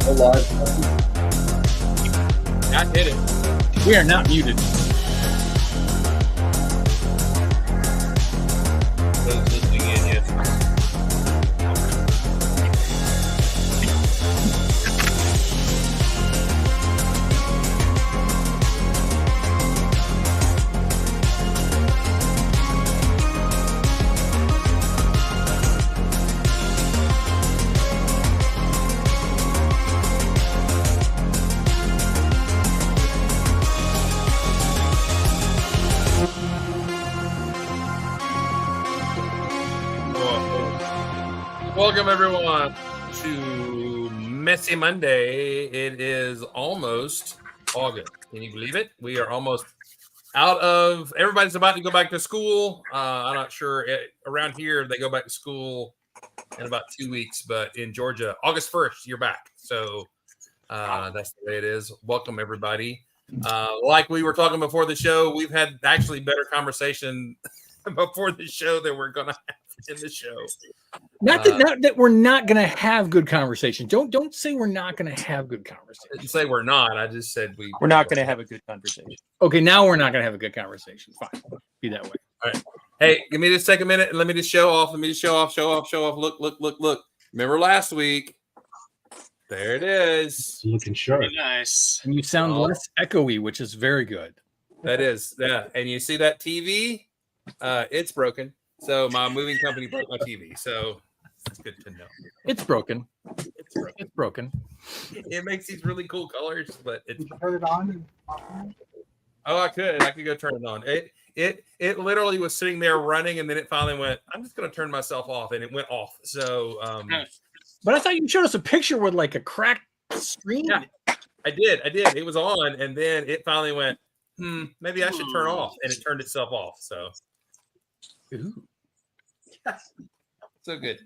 Alive. I hit it. We are not muted. Those listening in, yes. Welcome everyone to Messy Monday. It is almost August. Can you believe it? We are almost out of. Everybody's about to go back to school. I'm not sure around here they go back to school in about 2 weeks, but in Georgia, August 1st, you're back. So that's the way it is. Welcome everybody. Like we were talking before the show, we've had actually better conversation before the show than we're gonna have in the show. Not that we're not going to have good conversation. Don't say we're not going to have good conversation. I didn't say we're not. I just said we're not going to have a good conversation. Okay, now we're not going to have a good conversation. Fine, be that way. All right. Hey, give me just take a minute and let me just show off. Let me just show off. Look. Remember last week? There it is. It's looking sharp. Very nice. And you sound less echoey, which is very good. That is, yeah. And you see that TV? It's broken. So my moving company broke my TV. So it's good to know. It's broken. It's broken. It makes these really cool colors, but it's. Did you turn it on? Oh, I could go turn it on. It literally was sitting there running, and then it finally went. I'm just gonna turn myself off, and it went off. So, but I thought you showed us a picture with like a cracked screen. Yeah, I did. It was on, and then it finally went. Maybe I should turn off, and it turned itself off. So. Ooh. Yes. So good.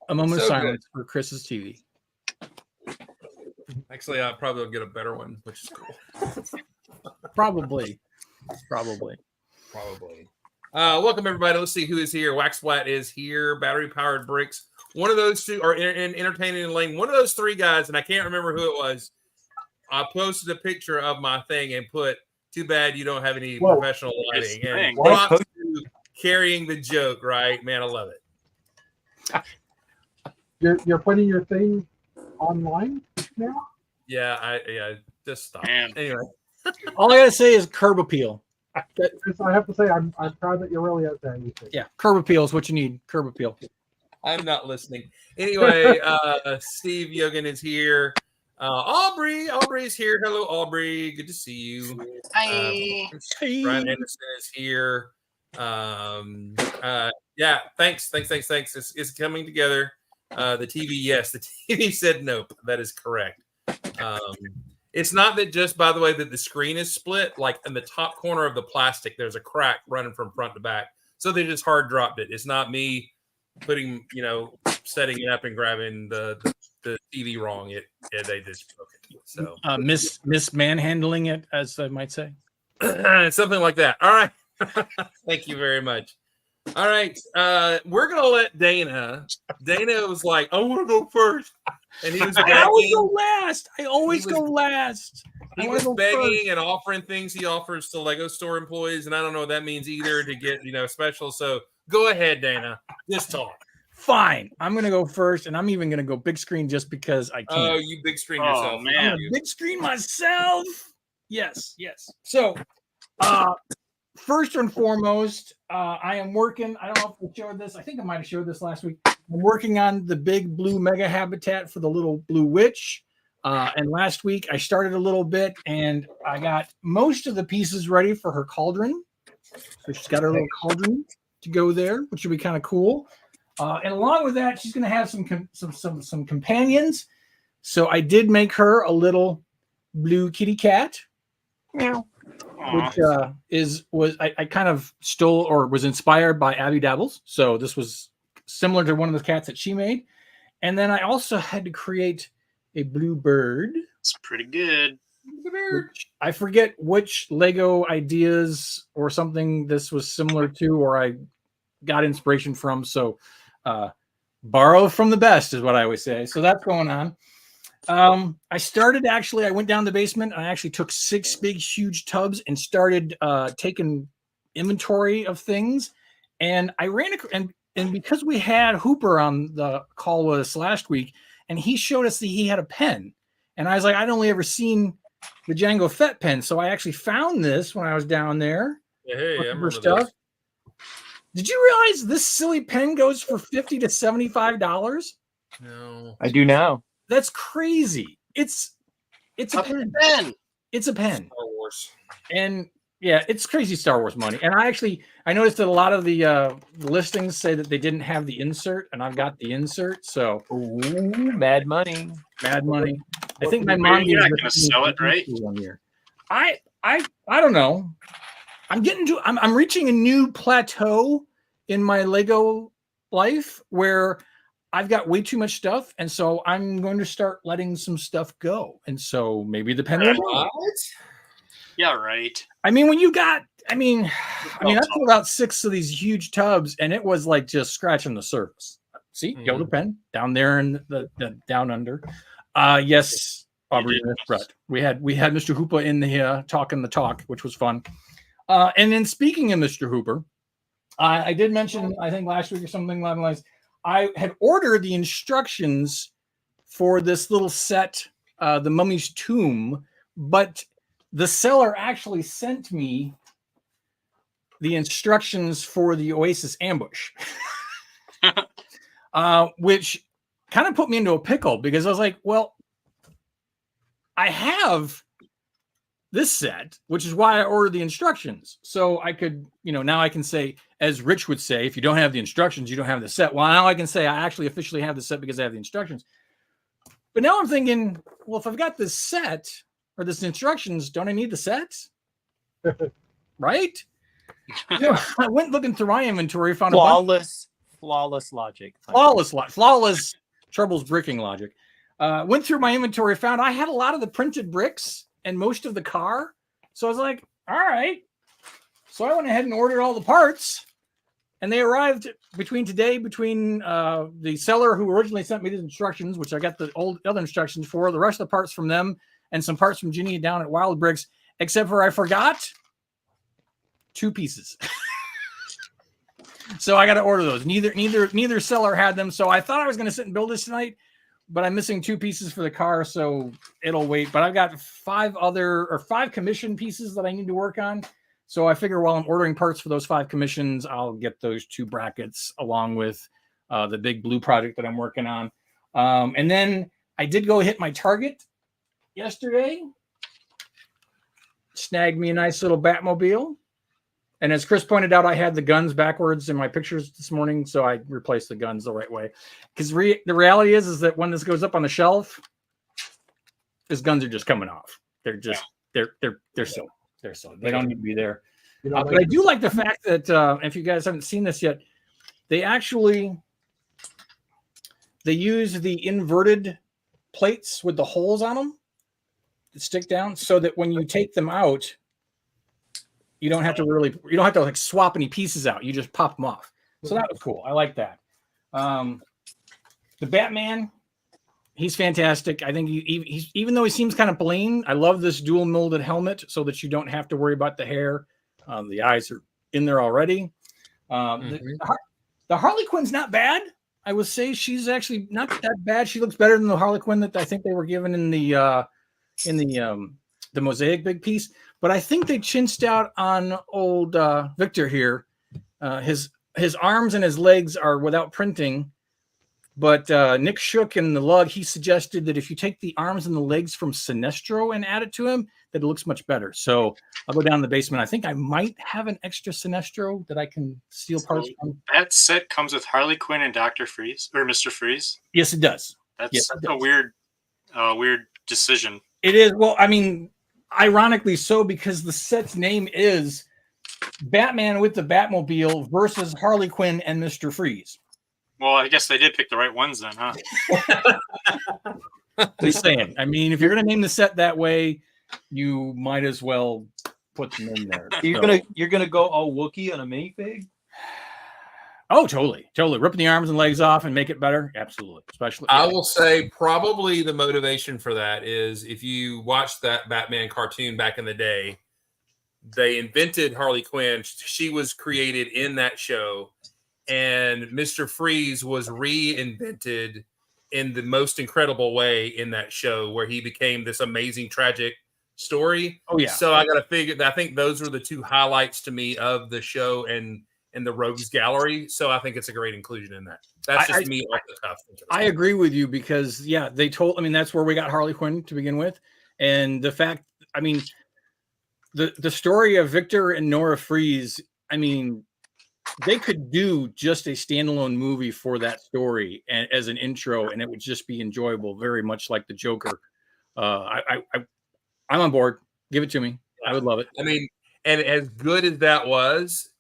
A moment of silence for Chris's TV. Actually, I probably will get a better one, which is cool. Probably. Welcome everybody. Let's see who is here. Wax Flat is here. Battery Powered Bricks. One of those two are in Entertaining and Lane. One of those three guys, and I can't remember who it was. I posted a picture of my thing and put, "Too bad you don't have any professional lighting." And props to carrying the joke, right? Man, I love it. You're putting your thing online now? Yeah, just stop. Man. Anyway. All I gotta say is curb appeal. I have to say, I'm proud that you're really out there. Yeah, curb appeal is what you need. Curb appeal. I'm not listening. Anyway, Steve Yogan is here. Aubrey's here. Hello, Aubrey. Good to see you. Hi. Brian Anderson is here. Yeah, thanks. It's coming together. The TV, yes. The TV said nope. That is correct. It's not that just, by the way, that the screen is split. Like in the top corner of the plastic, there's a crack running from front to back. So they just hard dropped it. It's not me putting, setting it up and grabbing the TV wrong. They just broke it. So mismanhandling it, as I might say. Something like that. All right. Thank you very much. All right. We're gonna let Dana. Dana was like, "I want to go first," and he was. I always go last. I always go last. He was begging and offering things he offers to Lego store employees, and I don't know what that means either to get special. So go ahead, Dana. Just talk. Fine. I'm gonna go first, and I'm even gonna go big screen just because I can. Oh, you big screen yourself. Oh man, I'm gonna big screen myself. Yes. So, first and foremost, I am working. I don't know if we showed this. I think I might have showed this last week. I'm working on the big blue mega habitat for the little blue witch. And last week I started a little bit, and I got most of the pieces ready for her cauldron. So she's got her little cauldron to go there, which will be kind of cool. And along with that, she's going to have some companions. So I did make her a little blue kitty cat. Meow. Which I kind of stole or was inspired by Abby Dabbles. So this was similar to one of the cats that she made. And then I also had to create a blue bird. It's pretty good. I forget which Lego ideas or something this was similar to, or I got inspiration from. So Borrow from the best is what I always say. So that's going on. I went down the basement. And I actually took 6 big, huge tubs and started taking inventory of things. And I ran and because we had Hooper on the call with us last week, and he showed us that he had a pen. And I was like, I'd only ever seen the Django Fett pen. So I actually found this when I was down there. Yeah, hey, I looking remember for stuff. this. Did you realize this silly pen goes for $50 to $75? No. I do now. That's crazy. It's a pen. It's a pen. Star Wars. And yeah, it's crazy Star Wars money. And I noticed that a lot of the listings say that they didn't have the insert, and I've got the insert. So Ooh, mad money. mad money. I think my mom You're gave not gonna sell it, right? 1 year. I don't know. I'm reaching a new plateau in my Lego life where I've got way too much stuff, and so I'm going to start letting some stuff go. And so maybe the pen will go. Yeah, right. I mean, when you got, I pulled out 6 of these huge tubs, and it was like just scratching the surface. See, Yoda pen down there in the down under. Yes, Aubrey, Brett. We had Mr. Hooper in the talking the talk, which was fun. And then speaking of Mr. Hooper, I did mention, I think last week or something along the lines, I had ordered the instructions for this little set, the Mummy's Tomb, but the seller actually sent me the instructions for the Oasis Ambush, which kind of put me into a pickle because I was like, well, I have this set, which is why I ordered the instructions. So I could, now I can say, as Rich would say, if you don't have the instructions, you don't have the set. Well, now I can say I actually officially have the set because I have the instructions. But now I'm thinking, well, if I've got this set or this instructions, don't I need the sets? Right? I went looking through my inventory, found flawless logic. Flawless Trouble's bricking logic. Went through my inventory, found I had a lot of the printed bricks and most of the car. So I was like, all right. So I went ahead and ordered all the parts, and they arrived between the seller who originally sent me the instructions, which I got the other instructions for, the rest of the parts from them, and some parts from Ginny down at Wild Bricks, except for I forgot 2 pieces. So I got to order those. Neither seller had them. So I thought I was going to sit and build this tonight, but I'm missing 2 pieces for the car, so it'll wait. But I've got 5 commission pieces that I need to work on. So I figure while I'm ordering parts for those 5 commissions, I'll get those 2 brackets along with the big blue project that I'm working on. And then I did go hit my target yesterday. Snagged me a nice little Batmobile. And as Chris pointed out, I had the guns backwards in my pictures this morning, so I replaced the guns the right way. Because the reality is that when this goes up on the shelf, his guns are just coming off. They're just they're so they don't need to be there. But I do like the fact that if you guys haven't seen this yet, they use the inverted plates with the holes on them that stick down, so that when you take them out, you don't have to like swap any pieces out. You just pop them off. So that was cool. I like that. The Batman, he's fantastic. I think he's even though he seems kind of plain, I love this dual molded helmet so that you don't have to worry about the hair. The eyes are in there already. The Harley Quinn's not bad. I would say she's actually not that bad. She looks better than the Harley Quinn that I think they were given in the Mosaic big piece. But I think they chinched out on old Victor here. His arms and his legs are without printing. But Nick Shook in the lug, he suggested that if you take the arms and the legs from Sinestro and add it to him, that it looks much better. So I'll go down in the basement. I think I might have an extra Sinestro that I can steal parts from. That set comes with Harley Quinn and Dr. Freeze or Mr. Freeze. Yes, it does. That's a weird decision. It is. Well, I mean, ironically so, because the set's name is Batman with the Batmobile versus Harley Quinn and Mr. Freeze. Well, I guess they did pick the right ones then, huh? Just saying. I mean, if you're going to name the set that way, you might as well put them in there. You're gonna go all Wookiee on a minifig? Oh, totally. Ripping the arms and legs off and make it better. Absolutely. Especially. I will say probably the motivation for that is if you watched that Batman cartoon back in the day, they invented Harley Quinn. She was created in that show, and Mr. Freeze was reinvented in the most incredible way in that show, where he became this amazing tragic story. Oh yeah. So I got to figure. I think those were the two highlights to me of the show and the Rogues Gallery. So I think it's a great inclusion in that. That's just me off the cuff. I agree with you because they told. I mean, that's where we got Harley Quinn to begin with, and the fact. I mean, the story of Victor and Nora Freeze. I mean, they could do just a standalone movie for that story and as an intro, and it would just be enjoyable, very much like the Joker. I'm on board. Give it to me. I would love it. I mean, and as good as that was,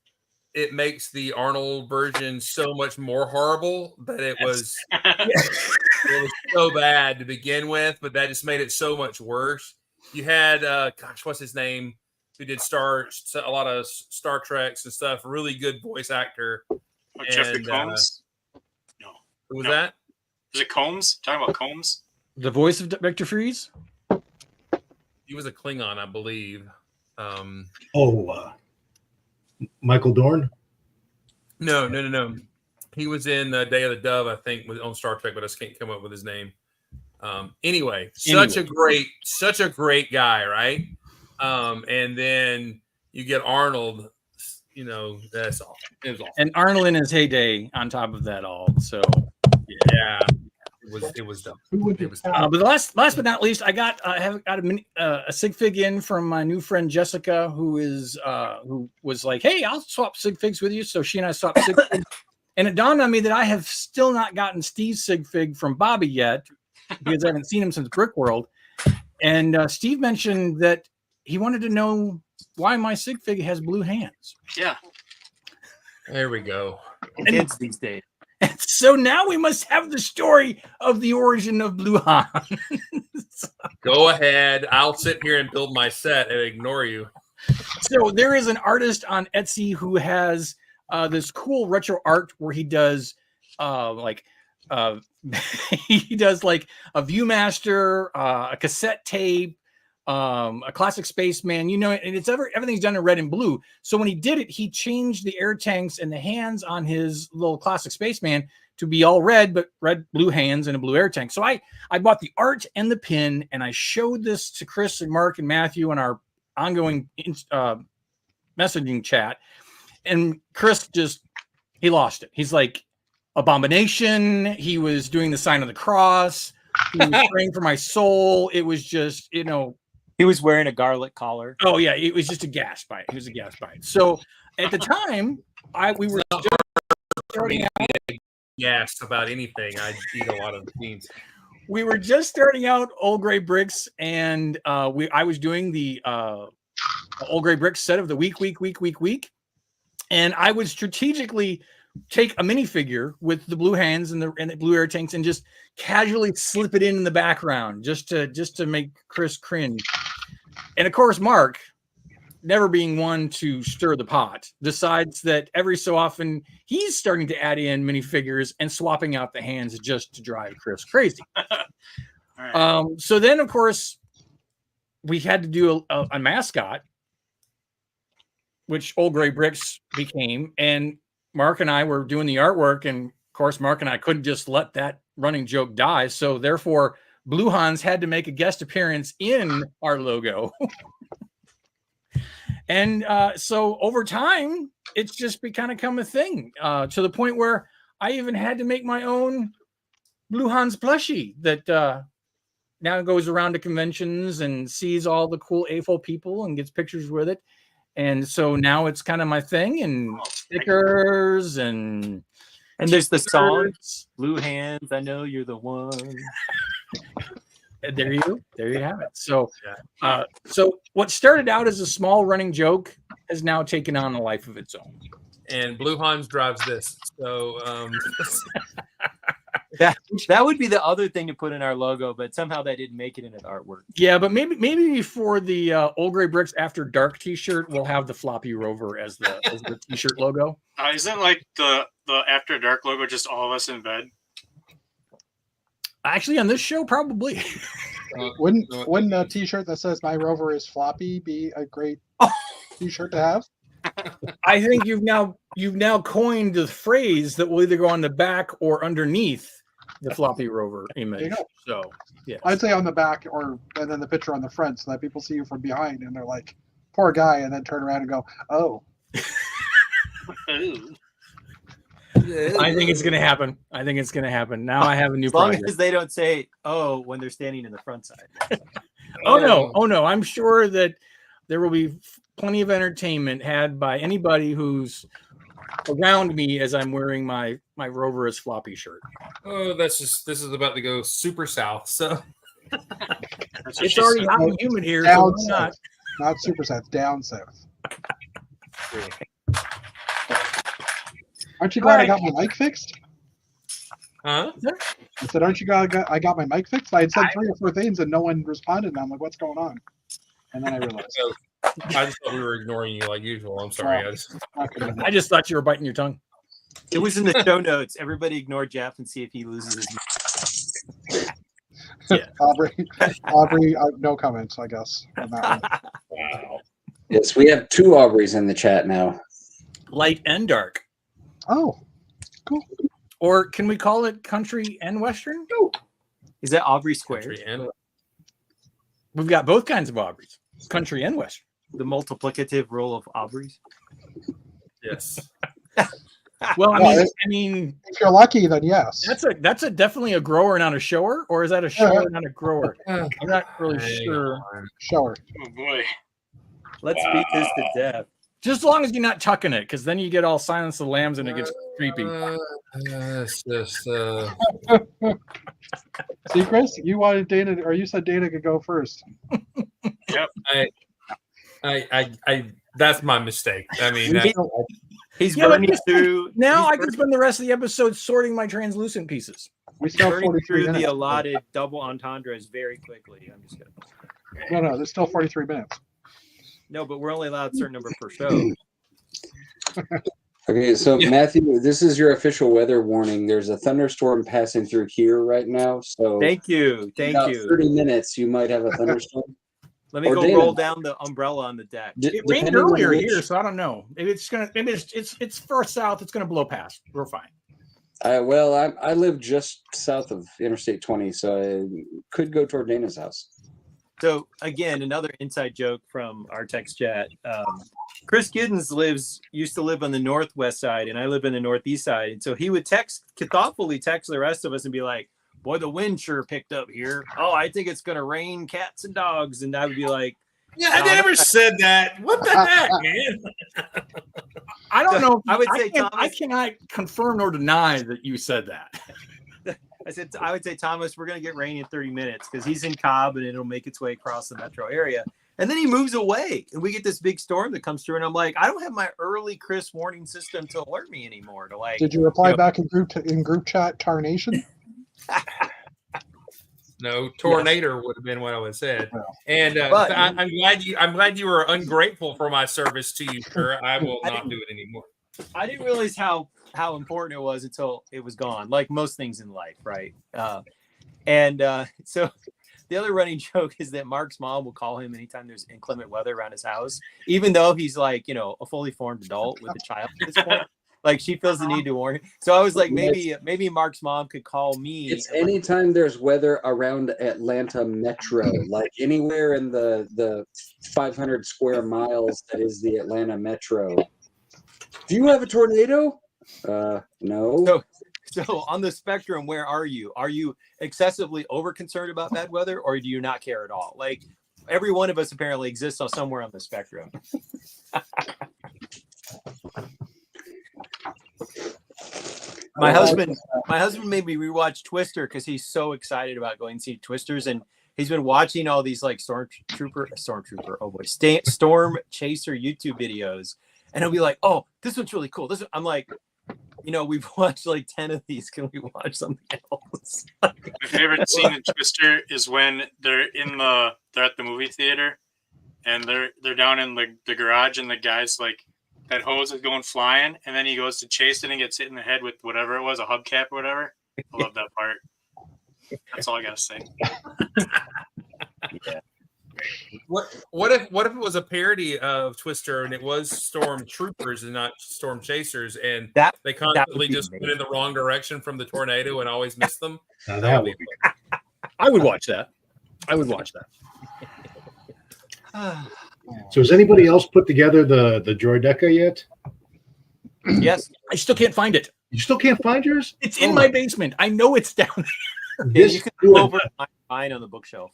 it makes the Arnold version so much more horrible that it was it was so bad to begin with, but that just made it so much worse. You had what's his name? Who did a lot of Star Treks and stuff. Really good voice actor. Jeffrey Combs? No. Who was that? Was it Combs? Talking about Combs? The voice of Victor Freeze? He was a Klingon, I believe. Michael Dorn? No. He was in Day of the Dove, I think, on Star Trek, but I just can't come up with his name. Anyway, such a great guy, right? And then you get Arnold, that's all. It was awesome. And Arnold in his heyday on top of that all. So yeah, it was dumb. But last but not least, I got a sig fig in from my new friend Jessica, who was like, "Hey, I'll swap sig figs with you." So she and I swapped sig figs. And it dawned on me that I have still not gotten Steve's sig fig from Bobby yet because I haven't seen him since Brick World. And Steve mentioned that he wanted to know why my sig fig has blue hands. Yeah. There we go. Kids these days. And so now we must have the story of the origin of Blue Hans. Go ahead. I'll sit here and build my set and ignore you. So there is an artist on Etsy who has this cool retro art where he does he does like a Viewmaster, a cassette tape, a classic spaceman, and it's everything's done in red and blue. So when he did it, he changed the air tanks and the hands on his little classic spaceman to be all red, but blue hands and a blue air tank. So I bought the art and the pin, and I showed this to Chris and Mark and Matthew in our ongoing messaging chat. And Chris he lost it. He's like, abomination. He was doing the sign of the cross. He was praying for my soul. It was just, He was wearing a garlic collar. Oh yeah, it was just a gas bite. He was a gas bite. So at the time, we were just starting out. Yes, about anything. I eat a lot of beans. We were just starting out Old Gray Bricks, and I was doing the Old Gray Bricks set of the week, and I would strategically take a minifigure with the blue hands and the blue air tanks and just casually slip it in the background just to make Chris cringe. And of course, Mark, never being one to stir the pot, decides that every so often he's starting to add in minifigures and swapping out the hands just to drive Chris crazy. Right. So then, of course, we had to do a mascot, which Old Gray Bricks became, and Mark and I were doing the artwork, and of course, Mark and I couldn't just let that running joke die. So therefore, Blue Hans had to make a guest appearance in our logo. And so over time, it's just kind of become a thing to the point where I even had to make my own Blue Hans plushie that now goes around to conventions and sees all the cool AFO people and gets pictures with it. And so now it's kind of my thing, and stickers and there's the song Blue Hands, I Know You're the One. And there you have it. So so what started out as a small running joke has now taken on a life of its own. And Blue Hans drives this. So That would be the other thing to put in our logo, but somehow that didn't make it into the artwork. Yeah, but maybe for the Old Gray Bricks After Dark T-shirt, we'll have the floppy rover as the T-shirt logo. Isn't like the After Dark logo just all of us in bed? Actually, on this show, probably. Wouldn't a T-shirt that says "My Rover is floppy" be a great T-shirt to have? I think you've now coined the phrase that will either go on the back or underneath the floppy rover image. There you go. So, yeah. I'd say on the back, and then the picture on the front, so that people see you from behind and they're like, "Poor guy," and then turn around and go, "Oh." Ooh. I think it's going to happen. Now I have a new As long project. as they don't say, "Oh," when they're standing in the front side. Oh no! I'm sure that there will be plenty of entertainment had by anybody who's around me as I'm wearing my Rover is floppy shirt. Oh, this is about to go super south. So That's what It's she already said. hot and humid here. So Down why not? south, not super south, down south. Aren't you glad I got my mic fixed? huh? I said, "Aren't you glad I got my mic fixed?" I had said 3 or 4 things and no one responded. And I'm like, "What's going on?" And then I realized. So, I just thought we were ignoring you like usual. I'm sorry. I just thought you were biting your tongue. It was in the show notes. Everybody ignore Jeff and see if he loses his. Aubrey, no comments, I guess. On that one. Wow. Yes, we have 2 Aubreys in the chat now. Light and dark. Oh, cool. Or can we call it country and western? Is that Aubrey Square? Country and We've got both kinds of Aubreys, country and western. The multiplicative role of Aubreys? yes. Well, Well, I mean, If you're lucky, then yes. that's definitely a grower, not a shower, or is that a shower, not a grower? I'm not really Hang sure. on. Shower. Oh boy. Let's beat this to death. Just as long as you're not tucking it, because then you get all Silence of the Lambs and it gets creepy. It's just, See, Chris, you wanted Dana, or you said Dana could go first. I that's my mistake. I mean, We that, still- He's Yeah, but burning through. Now he's I can spend the rest of the episode sorting my translucent pieces. we still have burning 43 through the minutes. allotted double entendres very quickly. I'm just kidding. No, there's still 43 minutes. No, but we're only allowed a certain number per show. Okay, so Yeah. Matthew, this is your official weather warning. There's a thunderstorm passing through here right now. So Thank you. in Thank about you. 30 minutes, you might have a thunderstorm. Let me Or go Dana. roll down the umbrella on the deck. It rained Depending on earlier which- here, so I don't know. Maybe it's far south. It's gonna blow past. We're fine. Well, I live just south of Interstate 20, so I could go toward Dana's house. So again, another inside joke from our text chat. Chris Giddens used to live on the northwest side, and I live in the northeast side. And so he would thoughtfully text the rest of us and be like, "Boy, the wind sure picked up here. Oh, I think it's gonna rain cats and dogs." And I would be like, yeah, I never said that. What the heck, man? I don't know. I would say I cannot confirm nor deny that you said that. I would say, Thomas, we're going to get rain in 30 minutes because he's in Cobb and it'll make its way across the metro area. And then he moves away and we get this big storm that comes through. And I'm like, I don't have my early Chris warning system to alert me anymore. To like, Did you reply you know- back in group chat, Tarnation? No, tornado would have been what I would have said. Well, And but- I'm glad you were ungrateful for my service to you, sir. I will I not didn't- do it anymore. I didn't realize how important it was until it was gone, like most things in life, right? So the other running joke is that Mark's mom will call him anytime there's inclement weather around his house, even though he's like, a fully formed adult with a child at this point. Like she feels the need to warn him. So I was like, maybe Mark's mom could call me. It's anytime there's weather around Atlanta Metro, like anywhere in the 500 square miles that is the Atlanta Metro. Do you have a tornado? No. So on the spectrum, where are you? Are you excessively over concerned about bad weather, or do you not care at all? Like every one of us apparently exists on somewhere on the spectrum. My husband made me rewatch Twister because he's so excited about going to see Twisters, and he's been watching all these like storm chaser YouTube videos, and he'll be like, "Oh, this one's really cool." I'm like, we've watched like 10 of these. Can we watch something else? My favorite scene in Twister is when they're at the movie theater, and they're down in the garage, and the guy's like, that hose is going flying, and then he goes to chase it and gets hit in the head with whatever it was, a hubcap or whatever. I love that part. That's all I gotta say. What if it was a parody of Twister and it was Storm Troopers and not Storm Chasers, and they constantly just went in the wrong direction from the tornado and always missed them? Now that would be. I would watch that. So has anybody else put together the Droideka yet? Yes. I still can't find it. You still can't find yours? It's in my basement. I know it's down there. Yeah, you can go over mine on the bookshelf.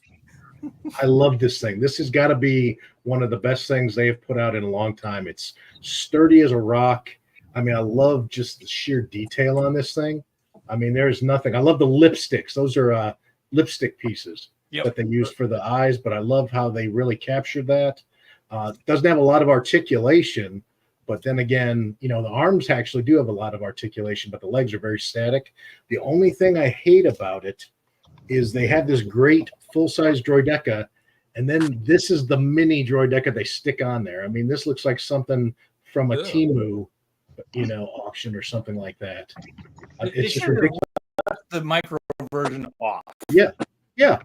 I love this thing. This has got to be one of the best things they have put out in a long time. It's sturdy as a rock. I mean, I love just the sheer detail on this thing. I mean, there's nothing. I love the lipsticks. Those are lipstick pieces that they use for the eyes, but I love how they really captured that. Doesn't have a lot of articulation, but then again, the arms actually do have a lot of articulation, but the legs are very static. The only thing I hate about it is they have this great full-size Droideka, and then this is the mini Droideka they stick on there. I mean, this looks like something from a Temu, auction or something like that. It's just ridiculous. The micro version off. Yeah.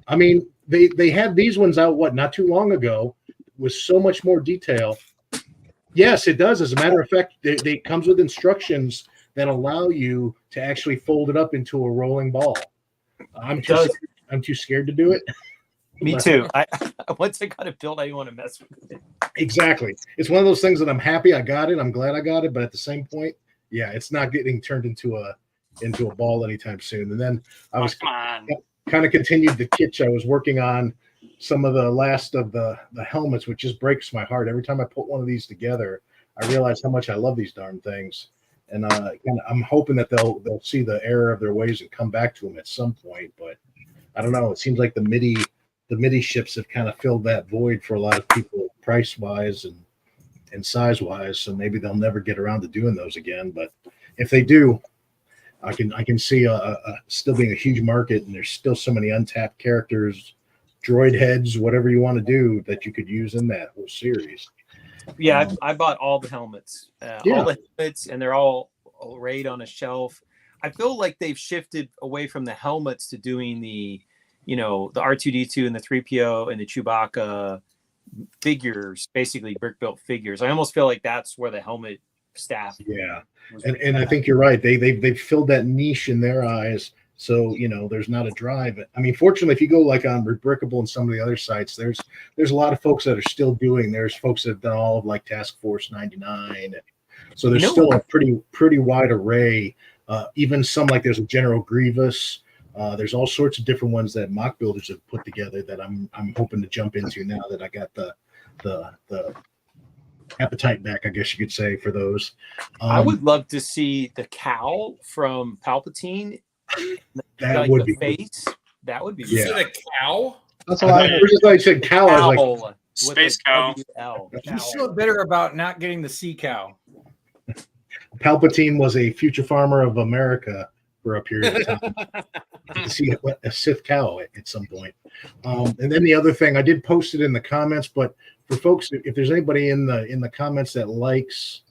I mean, they had these ones out, not too long ago, with so much more detail. Yes, it does. As a matter of fact, it comes with instructions that allow you to actually fold it up into a rolling ball. I'm too scared to do it. Me too. Once I got it built, I didn't want to mess with it. Exactly. It's one of those things that I'm happy I got it. I'm glad I got it, but at the same point, yeah, it's not getting turned into a ball anytime soon. And then I was kind of continued the kitsch. I was working on some of the last of the helmets, which just breaks my heart. Every time I put one of these together, I realize how much I love these darn things. And I'm hoping that they'll see the error of their ways and come back to them at some point. But I don't know. It seems like the MIDI ships have kind of filled that void for a lot of people, price wise and size wise. So maybe they'll never get around to doing those again. But if they do, I can see still being a huge market, and there's still so many untapped characters, droid heads, whatever you want to do that you could use in that whole series. Yeah, I bought all the helmets, all the helmets, and they're all arrayed on a shelf. I feel like they've shifted away from the helmets to doing the R2-D2 and the 3PO and the Chewbacca figures, basically brick built figures. I almost feel like that's where the helmet staff. Yeah, and I think you're right. They've filled that niche in their eyes. So, there's not a drive. I mean, fortunately, if you go like on Rebrickable and some of the other sites, there's a lot of folks that are still doing. There's folks that have done all of like Task Force 99. So there's still a pretty wide array. Even some like there's a General Grievous. There's all sorts of different ones that mock builders have put together that I'm hoping to jump into now that I got the appetite back, I guess you could say, for those. I would love to see the cowl from Palpatine. That would be face. That would be. You said a cow? That's why I said cow. I was like, Space cow. You feel bitter about not getting the sea cow. Palpatine was a future farmer of America for a period of time. To see a Sith cow at some point. And then the other thing, I did post it in the comments, but for folks, if there's anybody in the comments that likes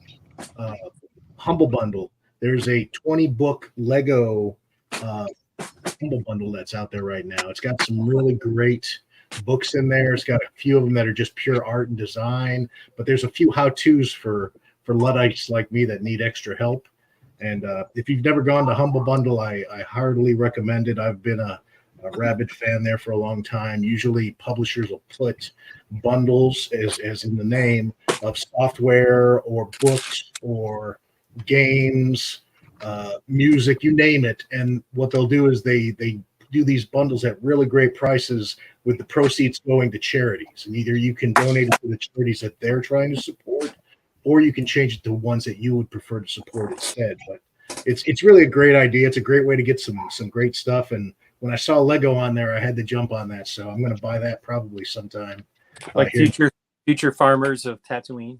Humble Bundle, there's a 20-book Lego Humble Bundle that's out there right now. It's got some really great books in there. It's got a few of them that are just pure art and design, but there's a few how-tos for Luddites like me that need extra help. And if you've never gone to Humble Bundle, I heartily recommend it. I've been a rabid fan there for a long time. Usually publishers will put bundles, as in the name, of software or books or games, music, you name it. And what they'll do is they do these bundles at really great prices with the proceeds going to charities. And either you can donate it to the charities that they're trying to support, or you can change it to ones that you would prefer to support instead. But it's really a great idea. It's a great way to get some great stuff. And when I saw Lego on there, I had to jump on that. So I'm going to buy that probably sometime. Like future farmers of Tatooine.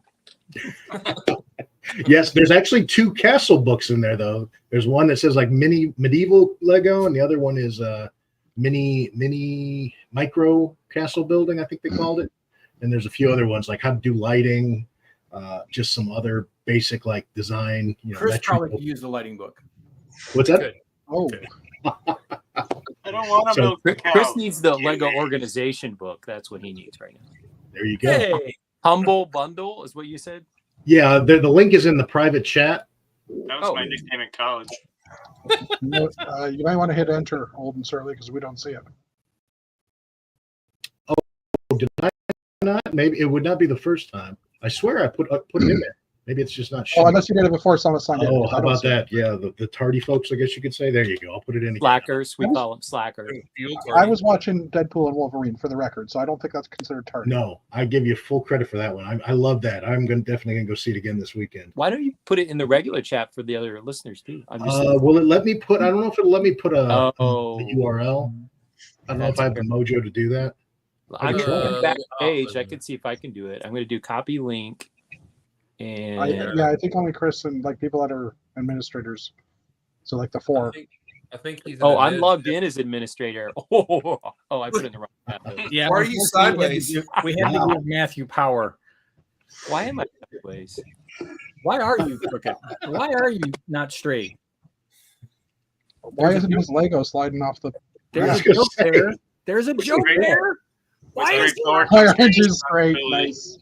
Yes, there's actually 2 castle books in there though. There's one that says like mini medieval Lego, and the other one is mini micro castle building, I think they called it. And there's a few other ones like how to do lighting, just some other basic like design. Chris probably could use the lighting book. What's that? Good. Oh, I don't want to So, milk the Chris cow. needs the Lego organization book. That's what he needs right now. There you go. Hey, Humble Bundle is what you said. Yeah, the link is in the private chat. That was Oh. my nickname in college. you might want to hit enter, Old and Surly, because we don't see it. Oh, did I not? Maybe it would not be the first time. I swear I put it in there. Maybe it's just not Oh, showing. unless you did it before someone signed in. Oh, 'cause I how don't about see it. that? Yeah, the tardy folks, I guess you could say. There you go. I'll put it in again. Slackers. We call them slackers. field I party. was watching Deadpool and Wolverine for the record, so I don't think that's considered tardy. No, I give you full credit for that one. I love that. I'm definitely gonna go see it again this weekend. Why don't you put it in the regular chat for the other listeners too? I'm just Will it let me put? I don't know if it'll let me put a Oh. URL. I don't know if I have the mojo to do that. I'm Uh, going back oh, page. I can see if I can do it. I'm going to do copy link, and I think only Chris and like people that are administrators. So like the 4. I think he's. oh, I'm logged in as administrator. Oh, I put it in the wrong tab. Yeah. Why are you unfortunately, sideways? We had to give Matthew power. Why am I sideways? Why are you crooked? Why are you not straight? Why isn't his Lego sliding off the? There's was a gonna joke say. there. There's a joke great. there. Why is he not? Why aren't you straight? Nice.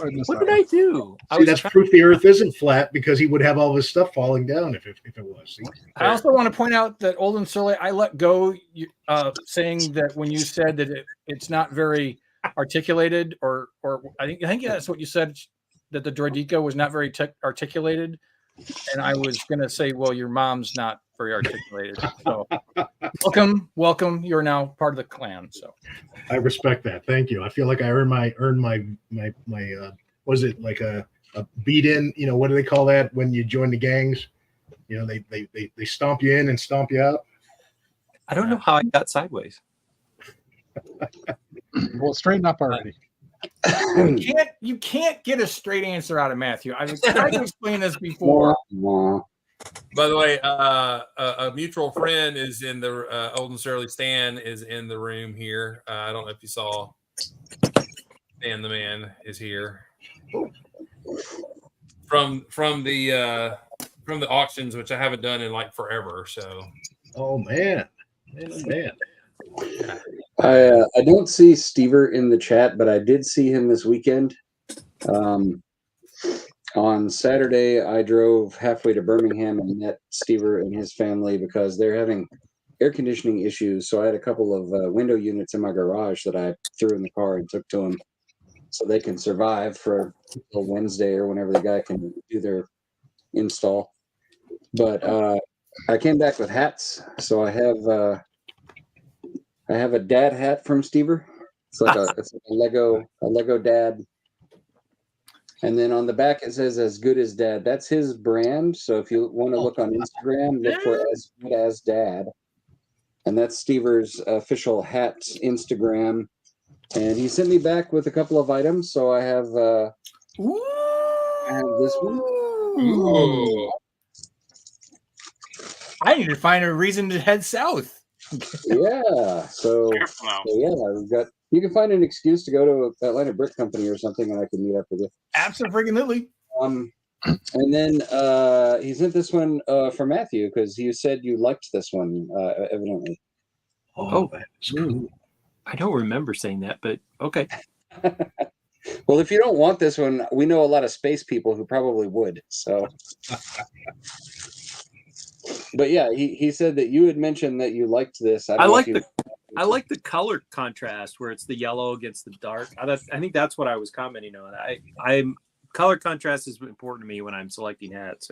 I missed What that did I do? I See, was that's trying- proof the Earth isn't flat because he would have all of his stuff falling down if it was. See? I also want to point out that Old and Surly, I let go saying that when you said that it's not very articulated, or I think that's what you said, that the Droideka was not very articulated, and I was going to say, well, your mom's not very articulated. So welcome. You're now part of the clan. So I respect that. Thank you. I feel like I earned my was it like a beat in? What do they call that when you join the gangs? They stomp you in and stomp you out. I don't know how I got sideways. Well, straighten up already. you can't get a straight answer out of Matthew. I've tried to explain this before. Wah. By the way, a mutual friend is in the Old and Surly. Stan is in the room here. I don't know if you saw. Stan the man is here from the auctions, which I haven't done in like forever. So Oh man. Man. I don't see Stever in the chat, but I did see him this weekend. On Saturday, I drove halfway to Birmingham and met Stever and his family because they're having air conditioning issues. So I had a couple of window units in my garage that I threw in the car and took to them so they can survive for until Wednesday or whenever the guy can do their install. But I came back with hats, so I have a dad hat from Stever. It's like a Lego dad. And then on the back it says "As Good as Dad." That's his brand. So if you want to look on Instagram, look for "As Good as Dad," and that's Stever's official hat Instagram. And he sent me back with a couple of items. So I have this one. Ooh. I need to find a reason to head south. Yeah. So Careful now. yeah, we've got. You can find an excuse to go to Atlanta Brick Company or something, and I can meet up with you. Absolutely. And then he sent this one for Matthew because you said you liked this one, evidently. Oh. That's cool. I don't remember saying that, but okay. Well, if you don't want this one, we know a lot of space people who probably would. So, but yeah, he said that you had mentioned that you liked this. I like the color contrast where it's the yellow against the dark. I think that's what I was commenting on. I'm color contrast is important to me when I'm selecting hats.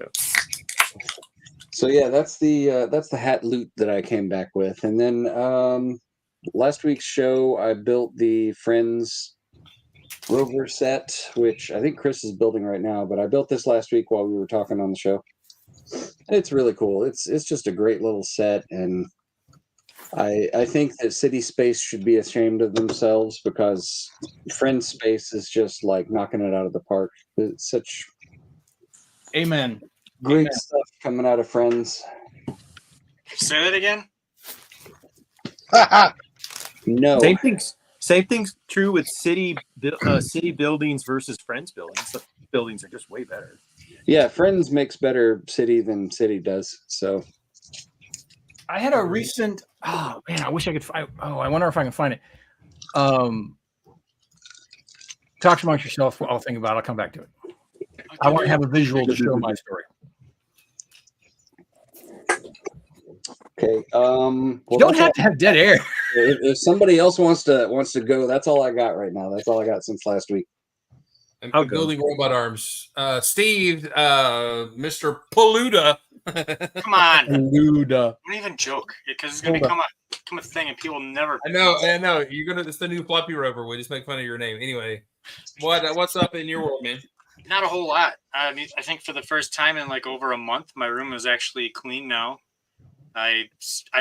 So yeah, that's the hat loot that I came back with. And then last week's show, I built the Friends Rover set, which I think Chris is building right now. But I built this last week while we were talking on the show. It's really cool. It's just a great little set, and I think that City Space should be ashamed of themselves because Friend Space is just like knocking it out of the park. It's such Amen. Great Amen. stuff coming out of Friends. Say that again. No. Same thing's true with city buildings versus Friends buildings. The buildings are just way better. Yeah, Friends makes better city than city does. So I had a recent. Oh man, I wish I could find. Oh, I wonder if I can find it. Talk amongst yourself. I'll think about it. I'll come back to it. I want to have a visual to show my story. okay. You Well, don't that's have to have dead air. if somebody else wants to go, that's all I got right now. That's all I got since last week. I'll I'm go. building robot arms. Steve, Mr. Paluda. Come on. Luda. Don't even joke because it's gonna become a thing, and people never. I know. You're gonna. It's the new floppy rover. We just make fun of your name anyway. What's up in your world, man? Not a whole lot. I mean, I think for the first time in like over a month, my room is actually clean now. I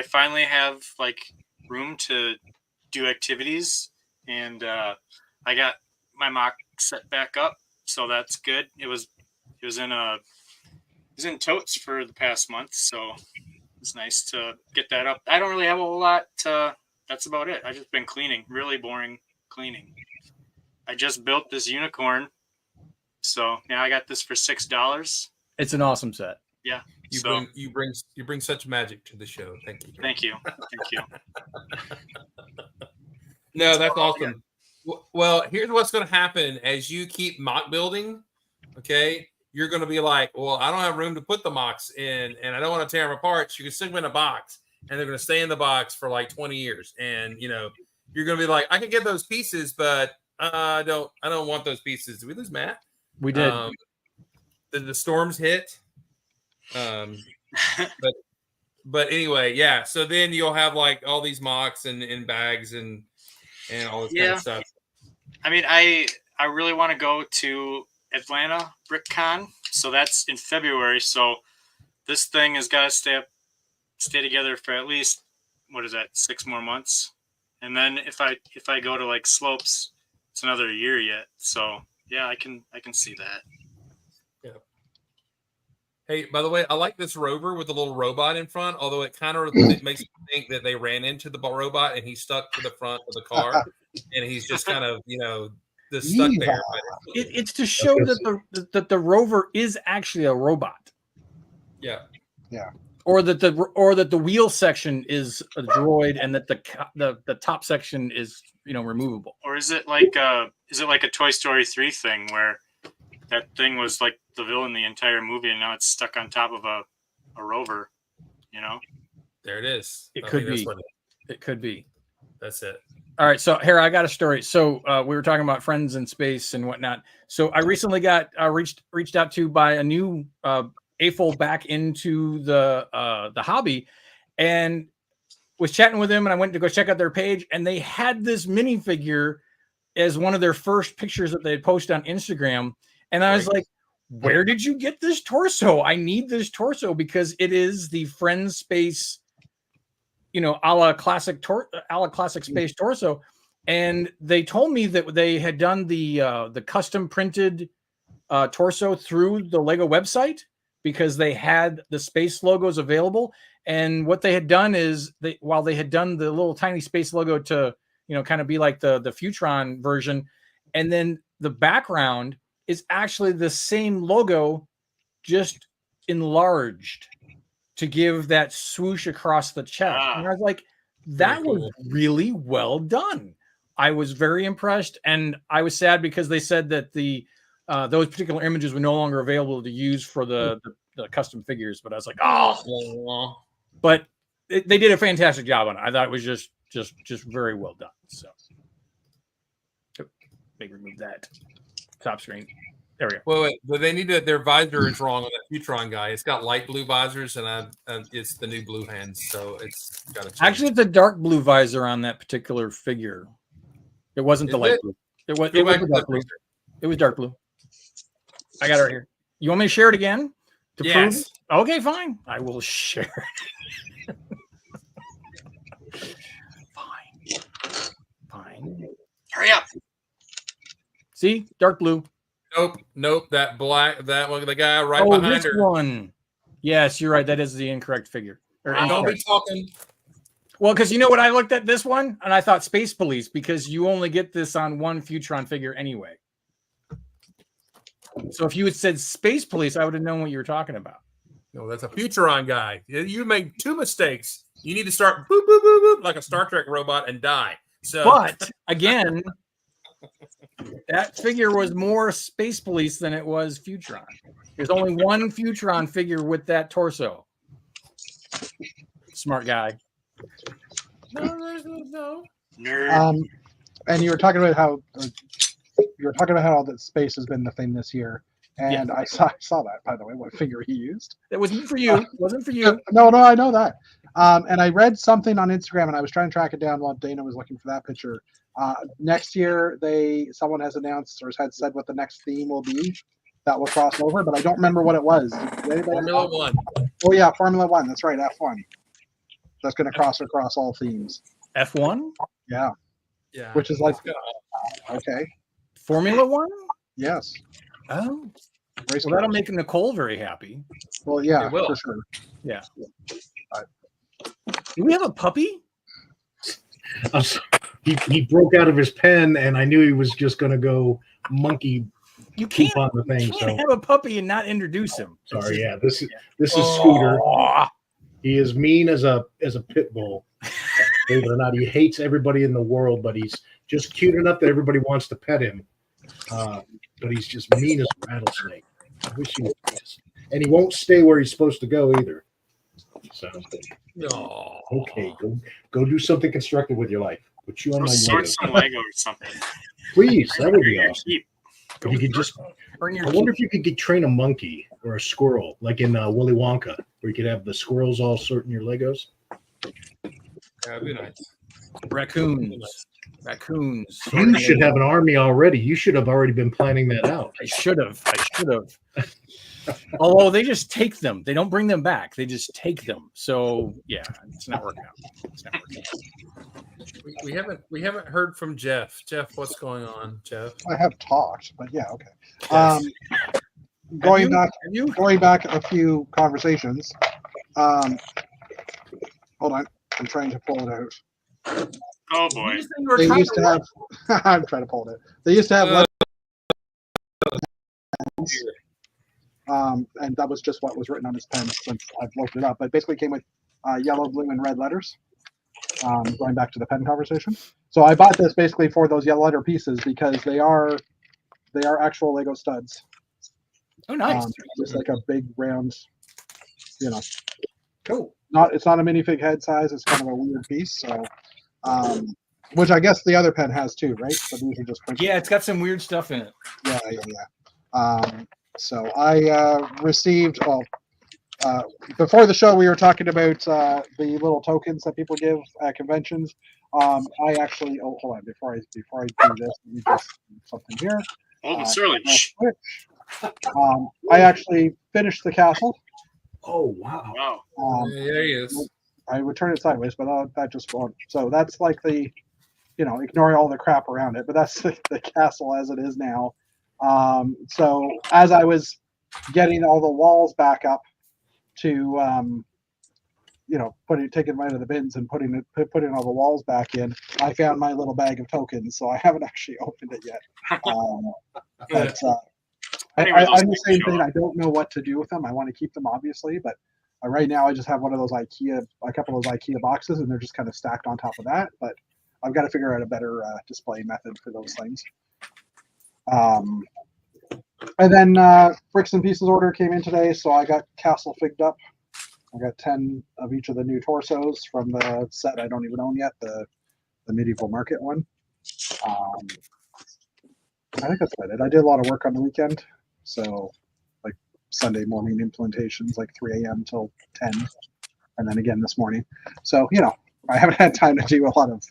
finally have like room to do activities, and I got my mock set back up, so that's good. It was in totes for the past month, so it's nice to get that up. I don't really have a whole lot. That's about it. I've just been cleaning, really boring cleaning. I just built this unicorn, so now I got this for $6. It's an awesome set. Yeah. You bring such magic to the show. Thank you. Thank you. No, that's awesome. Well, here's what's going to happen as you keep mock building. Okay, you're going to be like, well, I don't have room to put the mocks in, and I don't want to tear them apart. So you can stick them in a box, and they're going to stay in the box for like 20 years. And you're going to be like, I can get those pieces, but I don't want those pieces. Did we lose Matt? We did. The storms hit. But anyway, yeah. So then you'll have like all these mocks and bags and all this kind of stuff. I mean, I really want to go to Atlanta BrickCon, so that's in February. So this thing has got to stay together for at least 6 more months, and then if I go to like Slopes, it's another year yet. So yeah, I can see that. Yeah. Hey, by the way, I like this rover with the little robot in front, although it kind of makes me think that they ran into the robot and he's stuck to the front of the car and he's just kind of, just stuck there. It's to show that the rover is actually a robot. Yeah. Yeah. Or that the wheel section is a droid and that the top section is removable. Or is it like a Toy Story 3 thing where that thing was like the villain the entire movie and now it's stuck on top of a rover, There it is. It could be. It could be. That's it. All right, so here I got a story. So we were talking about friends in space and whatnot. So I recently got reached out to by a new AFOL back into the hobby, and was chatting with them. And I went to go check out their page, and they had this minifigure as one of their first pictures that they had posted on Instagram. And I was like, "Where did you get this torso? I need this torso because it is the Friends Space." A la classic space torso, and they told me that they had done the custom printed torso through the Lego website because they had the space logos available. And what they had done is while they had done the little tiny space logo to kind of be like the Futron version, and then the background is actually the same logo, just enlarged, to give that swoosh across the chest. And I was like, that was really well done. I was very impressed, and I was sad because they said that those particular images were no longer available to use for the custom figures. But I was like, oh, but they did a fantastic job on it. I thought it was just very well done. So maybe remove that top screen. There we go. Wait, but they need their visor is wrong on that Futron guy. It's got light blue visors, and it's the new blue hands, so it's got to change. Actually, it's a dark blue visor on that particular figure. It wasn't the light blue. It was dark blue. It was dark blue. I got it right here. You want me to share it again? Yes. Prove? Okay, fine. I will share it. Fine. Hurry up. See? Dark blue. Nope. That black, that one, the guy right Oh, behind this her. one. Yes, you're right. That is the incorrect figure. Or Don't incorrect. be talking. Well, because you know what? I looked at this one and I thought Space Police because you only get this on one Futron figure anyway. So if you had said Space Police, I would have known what you were talking about. No, that's a Futuron guy. You made 2 mistakes. You need to start boop, boop, boop, boop, like a Star Trek robot and die. So, But again, that figure was more Space Police than it was Futron. There's only one Futron figure with that torso. Smart guy. no, there's no. Nerd. And you were talking about how that space has been the thing this year, and I saw that, by the way, what figure he used. That wasn't for you. Wasn't for you. No, I know that. And I read something on Instagram, and I was trying to track it down while Dana was looking for that picture. Next year, someone has announced or has said what the next theme will be that will cross over, but I don't remember what it was. Did anybody Formula know? 1. Oh yeah, Formula One. That's right, F1. That's going to cross across all themes. F1? Yeah. Yeah. Which is like, Let's go. okay, Formula One? yes. Oh. Race Well, that'll cars. make Nicole very happy. Well, yeah, It will. for sure. Yeah. Do we have a puppy? He broke out of his pen, and I knew he was just going to go monkey You poop can't, on the you thing. can't So have a puppy and not introduce him. sorry. Yeah, this is Oh. Scooter. Aw. He is mean as a pit bull. Believe it or not, he hates everybody in the world, but he's just cute enough that everybody wants to pet him. But he's just mean as a rattlesnake. I wish he was. And he won't stay where he's supposed to go either. So No. okay, go do something constructive with your life. Put you on Go my sort list. some Lego or something. Please, that would be You're awesome. cheap. If you could just, Earn your I wonder if you could train a monkey or a squirrel, like in Willy Wonka, where you could have the squirrels all sorting your Legos. That'd be nice. raccoons. Raccoons. You should have an army already. You should have already been planning that out. I should have. Although they just take them. They don't bring them back. They just take them. So yeah, it's not working out. It's not working out. We haven't heard from Jeff. Jeff, what's going on, Jeff? I have talked, but yeah, okay. Yes. Going Have you? going back a few conversations. Hold on, I'm trying to pull it out. Oh boy. You said you were They trying used to have. I'm trying to pull it. They used to have. And that was just what was written on his pen since I've looked it up. But basically, it came with yellow, blue, and red letters. Going back to the pen conversation. So I bought this basically for those yellow letter pieces because they are actual Lego studs. Oh, nice. Just like a big round, Cool. it's not a minifig head size. It's kind of a weird piece. So, which I guess the other pen has too, right? So these are just printed. Yeah, it's got some weird stuff in it. Yeah. So I received, before the show, we were talking about the little tokens that people give at conventions. I actually, hold on, before I do this, let me just do something here. Old and surly. I actually finished the castle. Oh wow! Wow. There he is. I would turn it sideways, but that just won't. So that's like the, ignore all the crap around it, but that's the castle as it is now. So as I was getting all the walls back up to, taking them out of the bins and putting all the walls back in, I found my little bag of tokens. So I haven't actually opened it yet. But I'm the same thing. I don't know what to do with them. I want to keep them, obviously, but right now I just have one of those a couple of those IKEA boxes, and they're just kind of stacked on top of that. But I've got to figure out a better display method for those things. And then Bricks and Pieces order came in today, so I got Castle figged up. I got 10 of each of the new torsos from the set I don't even own yet, the Medieval Market one. I think that's about it. I did a lot of work on the weekend, so like Sunday morning implementations, like 3 a.m. till 10, and then again this morning. So I haven't had time to do a lot of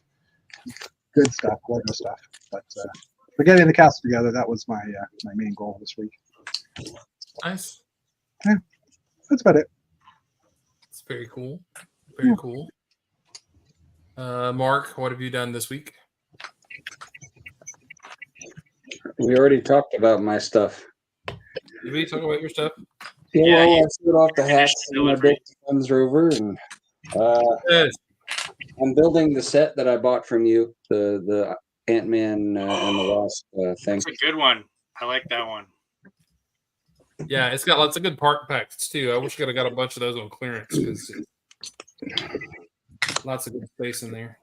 good stuff, Lego stuff, but for getting the castle together, that was my my main goal this week. Nice. Yeah, that's about it. It's very cool. Very cool. Mark, what have you done this week? We already talked about my stuff. Did we talk about your stuff? Yeah, I showed off the hats and I built the Guns Rover, and Yes. I'm building the set that I bought from you, the Ant-Man and the Wasp thing. It's a good one. I like that one. Yeah, it's got lots of good part packs too. I wish I could have got a bunch of those on clearance because lots of good space in there.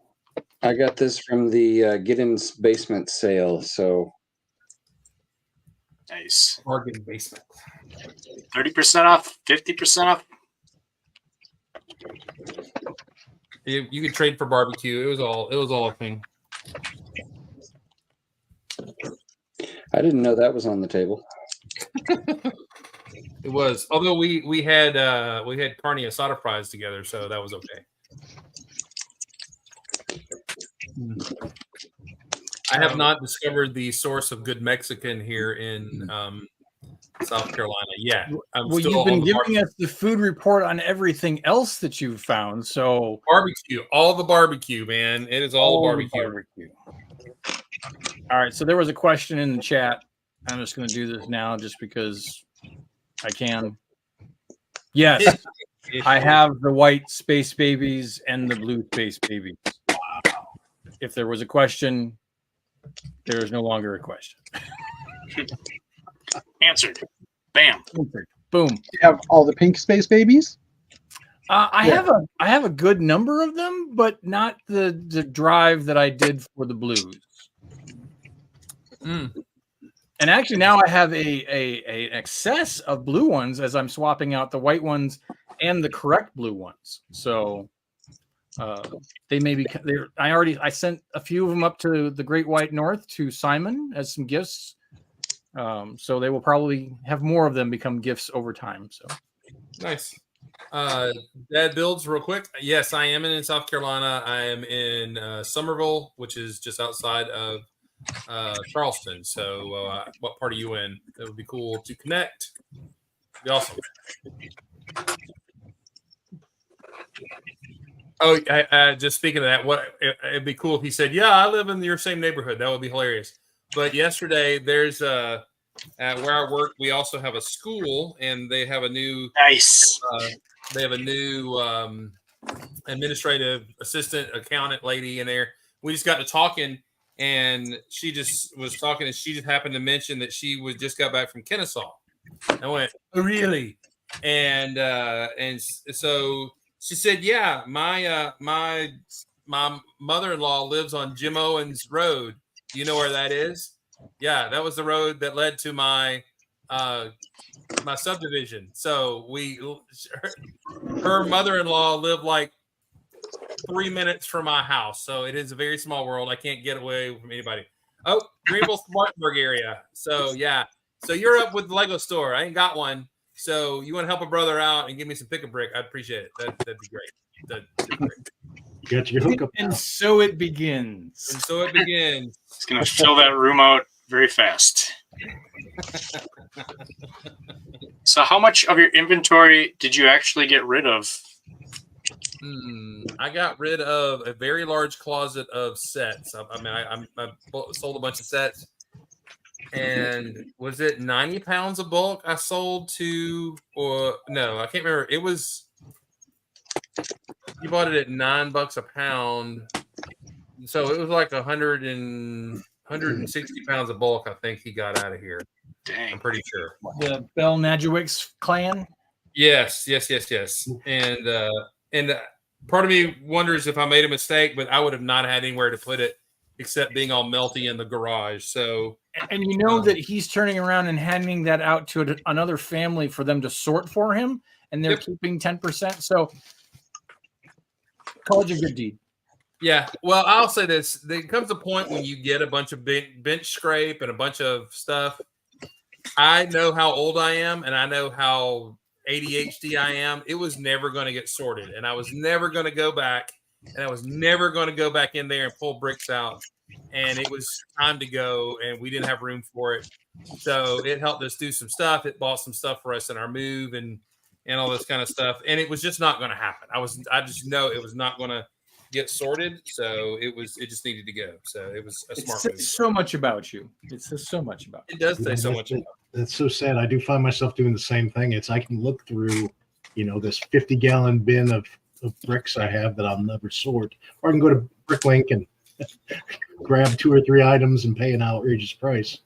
I got this from the Giddens basement sale, so Nice. Bargain basement. 30% off, 50% off. You could trade for barbecue. It was all a thing. I didn't know that was on the table. It was. Although we had carne asada fries together, so that was okay. I have not discovered the source of good Mexican here in South Carolina yet. Well, you've been giving us the food report on everything else that you've found. So barbecue, all the barbecue, man. It is all the barbecue. All right. So there was a question in the chat. I'm just going to do this now just because I can. Yes, I have the white space babies and the blue space babies. If there was a question, there is no longer a question. Answered. Bam. Boom. You have all the pink space babies? I have a good number of them, but not the drive that I did for the blues. Mm. And actually, now I have a excess of blue ones as I'm swapping out the white ones and the correct blue ones. So they may be. I sent a few of them up to the Great White North to Simon as some gifts. So they will probably have more of them become gifts over time. So nice. Dad builds real quick. Yes, I am in South Carolina. I am in Somerville, which is just outside of Charleston. So what part are you in? It would be cool to connect. It'd be awesome. Oh, just speaking of that, it'd be cool if he said, "Yeah, I live in your same neighborhood." That would be hilarious. But yesterday, there's at where I work, we also have a school, and they have a new administrative assistant, accountant lady in there. We just got to talking, and she just was talking, and she just happened to mention that she just got back from Kennesaw. I went, "Oh, really?" And so she said, "Yeah, my mother-in-law lives on Jim Owens Road. Do you know where that is?" Yeah, that was the road that led to my subdivision. So her mother-in-law lived like 3 minutes from my house. So it is a very small world. I can't get away from anybody. Oh, Greenville, Spartanburg area. So yeah. So you're up with the Lego store. I ain't got one. So you want to help a brother out and give me some pick a brick? I'd appreciate it. That'd be great. That'd be great. Get your hookup. And so it begins. And so it begins. It's going to fill that room out very fast. So how much of your inventory did you actually get rid of? I got rid of a very large closet of sets. I sold a bunch of sets. And was it 90 pounds of bulk I sold to, or no, I can't remember. It was, you bought it at $9 a pound. So it was like 160 pounds of bulk, I think he got out of here. Dang. I'm pretty sure. The Bell Najewicz clan? Yes. And part of me wonders if I made a mistake, but I would have not had anywhere to put it except being all melty in the garage. So, and you know that he's turning around and handing that out to another family for them to sort for him, and they're keeping 10%. So, call it a good deed. Yeah. Well, I'll say this: there comes a point when you get a bunch of bench scrape and a bunch of stuff. I know how old I am, and I know how ADHD I am. It was never going to get sorted, and I was never going to go back, and I was never going to go back in there and pull bricks out. And it was time to go, and we didn't have room for it. So it helped us do some stuff. It bought some stuff for us in our move and all this kind of stuff. And it was just not going to happen. I just know it was not going to get sorted. So it just needed to go. So it was a It smart move. says so much about you. It says so much about you. It does say so much. That's so sad. I do find myself doing the same thing. It's I can look through, this 50-gallon bin of bricks I have that I'll never sort, or I can go to Bricklink and grab 2 or 3 items and pay an outrageous price,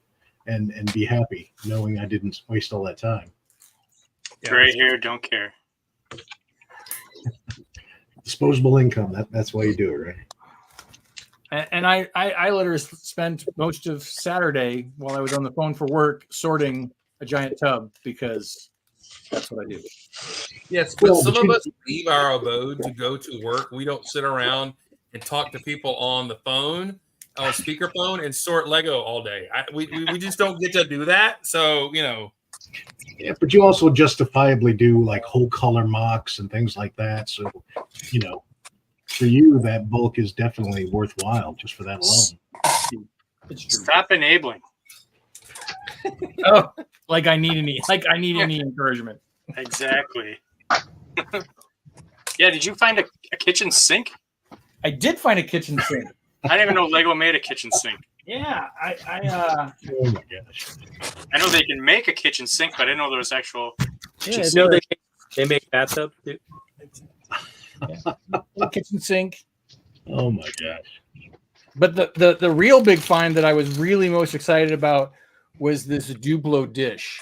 and be happy knowing I didn't waste all that time. Gray hair, don't care. Disposable income. That's why you do it, right? And I literally spent most of Saturday while I was on the phone for work sorting a giant tub because that's what I do. Yes, but Well, some but of you- us leave our abode to go to work. We don't sit around and talk to people on the phone, on speakerphone, and sort Lego all day. We just don't get to do that. So, Yeah, but you also justifiably do like whole color mocks and things like that. So, for you, that bulk is definitely worthwhile just for that alone. It's true. Stop enabling. Oh, like I need any encouragement. Exactly. Yeah, did you find a kitchen sink? I did find a kitchen sink. I didn't even know Lego made a kitchen sink. Yeah, I Oh my gosh. I know they can make a kitchen sink, but I didn't know there was actual. yeah, No, they make bathtub. Too. a kitchen sink. Oh my gosh. But the real big find that I was really most excited about was this Duplo dish.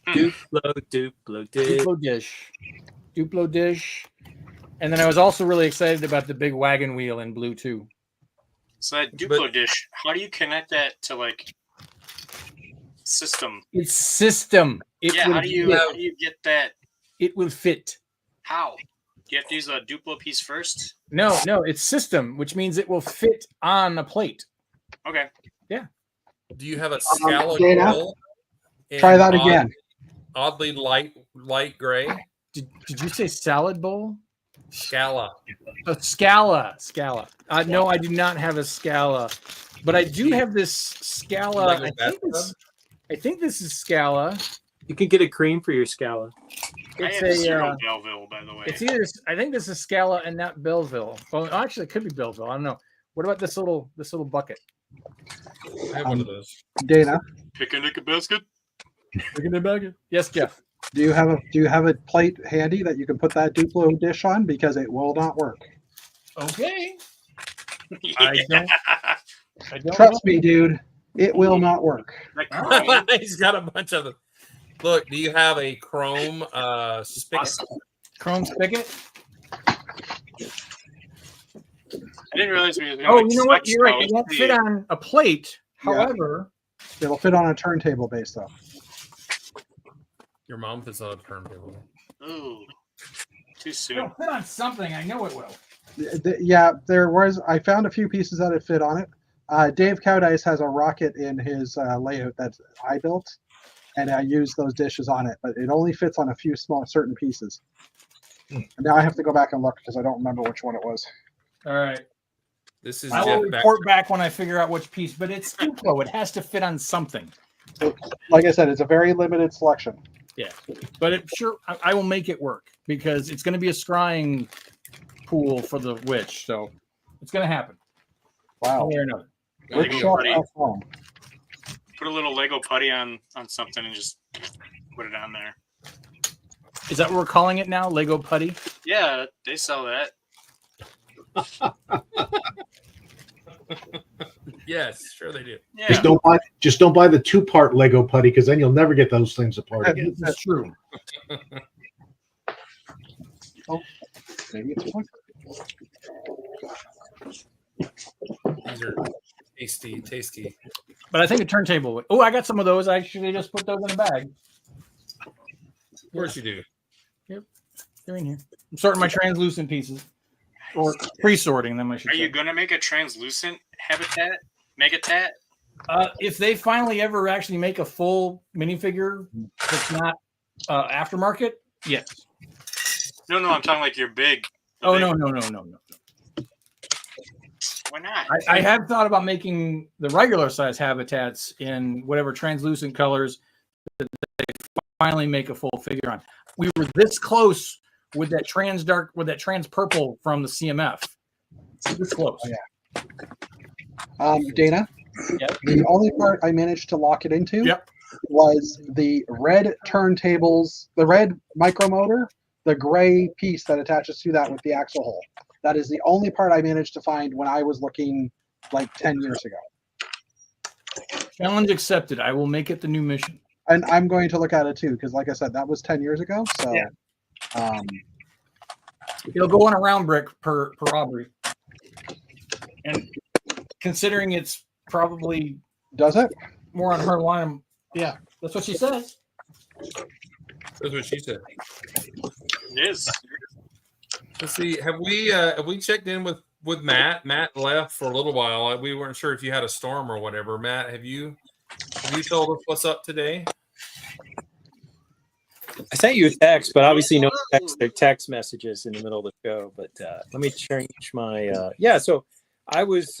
Duplo dish. Duplo dish. Duplo dish. And then I was also really excited about the big wagon wheel in blue too. So that Duplo dish, how do you connect that to like system? It's system. It Yeah, will how do you get that? It will fit. How? Do you have to use a Duplo piece first? No, it's system, which means it will fit on a plate. Okay. do you have a Scala Dana, grill? in Try that again. Oddly light gray. Did you say salad bowl? Scala. A Scala. No, I do not have a Scala, but I do have this Scala. Like a I think this is Scala. You can get a cream for your Scala. I It's have zero a. Belleville, by the way. It's either. I think this is Scala and not Belleville. Well, actually, it could be Belleville. I don't know. What about this little bucket? I have one of those. Dana, Picnic basket. Look in the bucket. Yes, Jeff. do you have a plate handy that you can put that Duplo dish on, because it will not work. Okay. Yeah. I don't. Trust me, dude, it will not work. That chrome. He's got a bunch of them. Look, do you have a chrome spigot? Chrome spigot. I didn't realize we were doing Oh, like you know what? flex You're right. mode. It won't fit on a plate. Yeah. However, It'll fit on a turntable base though. Your mom fits on a turntable. Ooh, too soon. it'll fit on something. I know it will. Yeah, I found a few pieces that it fit on it. Dave Cowdice has a rocket in his layout that I built, and I used those dishes on it, but it only fits on a few certain pieces. And now I have to go back and look because I don't remember which one it was. All right. This is I will Jeff report back when I figure out which piece, but it's Duplo. It has to fit on something. Like I said, it's a very limited selection. Yeah, but I will make it work because it's going to be a scrying pool for the witch, so it's going to happen. Wow. One way or another. Lego Workshop putty. at home. Put a little Lego putty on something and just put it on there. Is that what we're calling it now? Lego putty? Yeah, they sell that. Yes, sure they do. Yeah. Just don't buy the 2-part Lego putty, because then you'll never get those things apart again. This is true. Maybe it's one. These are tasty. But I think a turntable would. Oh, I got some of those. I should have just put those in a bag. Of course you do. They're in here. I'm sorting my translucent pieces. Or pre-sorting them, I should Are say. you gonna make a translucent habitat? Megatat? If they finally ever actually make a full minifigure that's not aftermarket, yes. No, I'm talking like you're big. Oh, Big. no. Why not? I have thought about making the regular size habitats in whatever translucent colors that they finally make a full figure on. We were this close with that trans purple from the CMF. This close. Oh, yeah. Dana, Yep. the only part I managed to lock it into Yep. was the red turntables, the red micromotor, the gray piece that attaches to that with the axle hole. That is the only part I managed to find when I was looking like 10 years ago. Challenge accepted. I will make it the new mission. And I'm going to look at it too, because like I said, that was 10 years ago. So Yeah. It'll go on a round brick per Aubrey. And considering it's probably does it? More on her line. Yeah, that's what she says. That's what she said. It is. Let's see. Have we checked in with Matt? Matt left for a little while. We weren't sure if you had a storm or whatever. Matt, have you told us what's up today? I sent you a text, but obviously no text messages in the middle of the show. But let me change my So I was.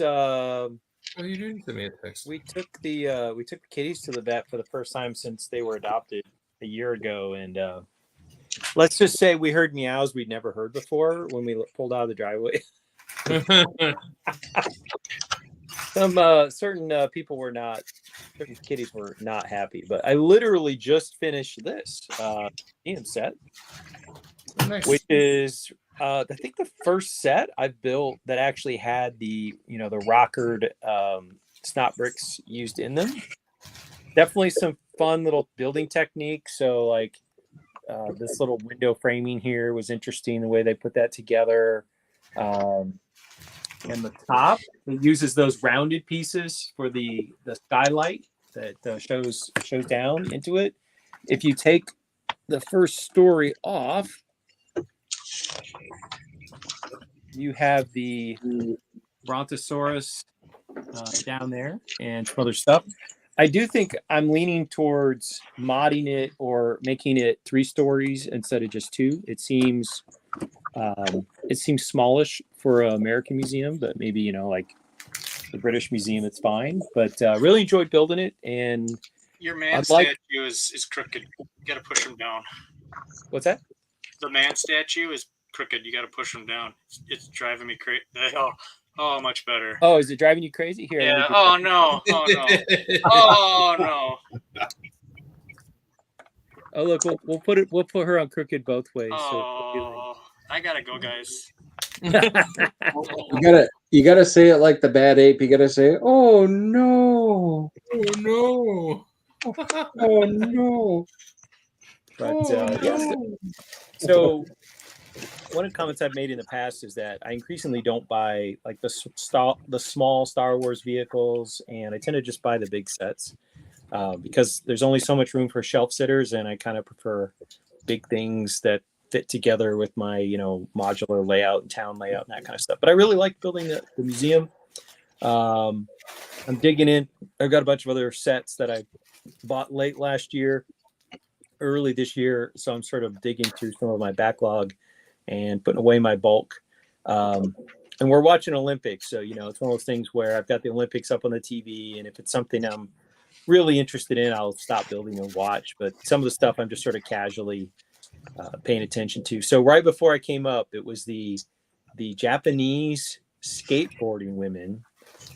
What are you doing to me a text? We took the kitties to the vet for the first time since they were adopted a year ago, and let's just say we heard meows we'd never heard before when we pulled out of the driveway. Some certain people were not. Certain kitties were not happy, but I literally just finished this Ian set, Nice. which is I think the first set I've built that actually had the the rockered snot bricks used in them. Definitely some fun little building techniques. So like this little window framing here was interesting, the way they put that together. And the top, it uses those rounded pieces for the skylight that shows down into it. If you take the first story off, you have the Brontosaurus down there and some other stuff. I do think I'm leaning towards modding it or making it 3 stories instead of just 2. It seems smallish for an American museum, but maybe like the British Museum, it's fine. But really enjoyed building it. And your man statue is crooked. You got to push him down. What's that? The man statue is crooked. You got to push him down. It's driving me crazy. Oh, much better. Oh, is it driving you crazy? Here. Yeah. Oh no. Oh no. Oh no. Oh look, we'll put her on crooked both ways. Oh, I gotta go, guys. You gotta say it like the bad ape. You gotta say, "Oh no, Oh no. oh no." But so one of the comments I've made in the past is that I increasingly don't buy like the small Star Wars vehicles, and I tend to just buy the big sets because there's only so much room for shelf sitters, and I kind of prefer big things that fit together with my modular layout and town layout and that kind of stuff. But I really like building the museum. I'm digging in. I've got a bunch of other sets that I bought late last year, early this year, so I'm sort of digging through some of my backlog and putting away my bulk. And we're watching Olympics, so it's one of those things where I've got the Olympics up on the TV, and if it's something I'm really interested in, I'll stop building and watch. But some of the stuff I'm just sort of casually paying attention to. So right before I came up, it was the Japanese skateboarding women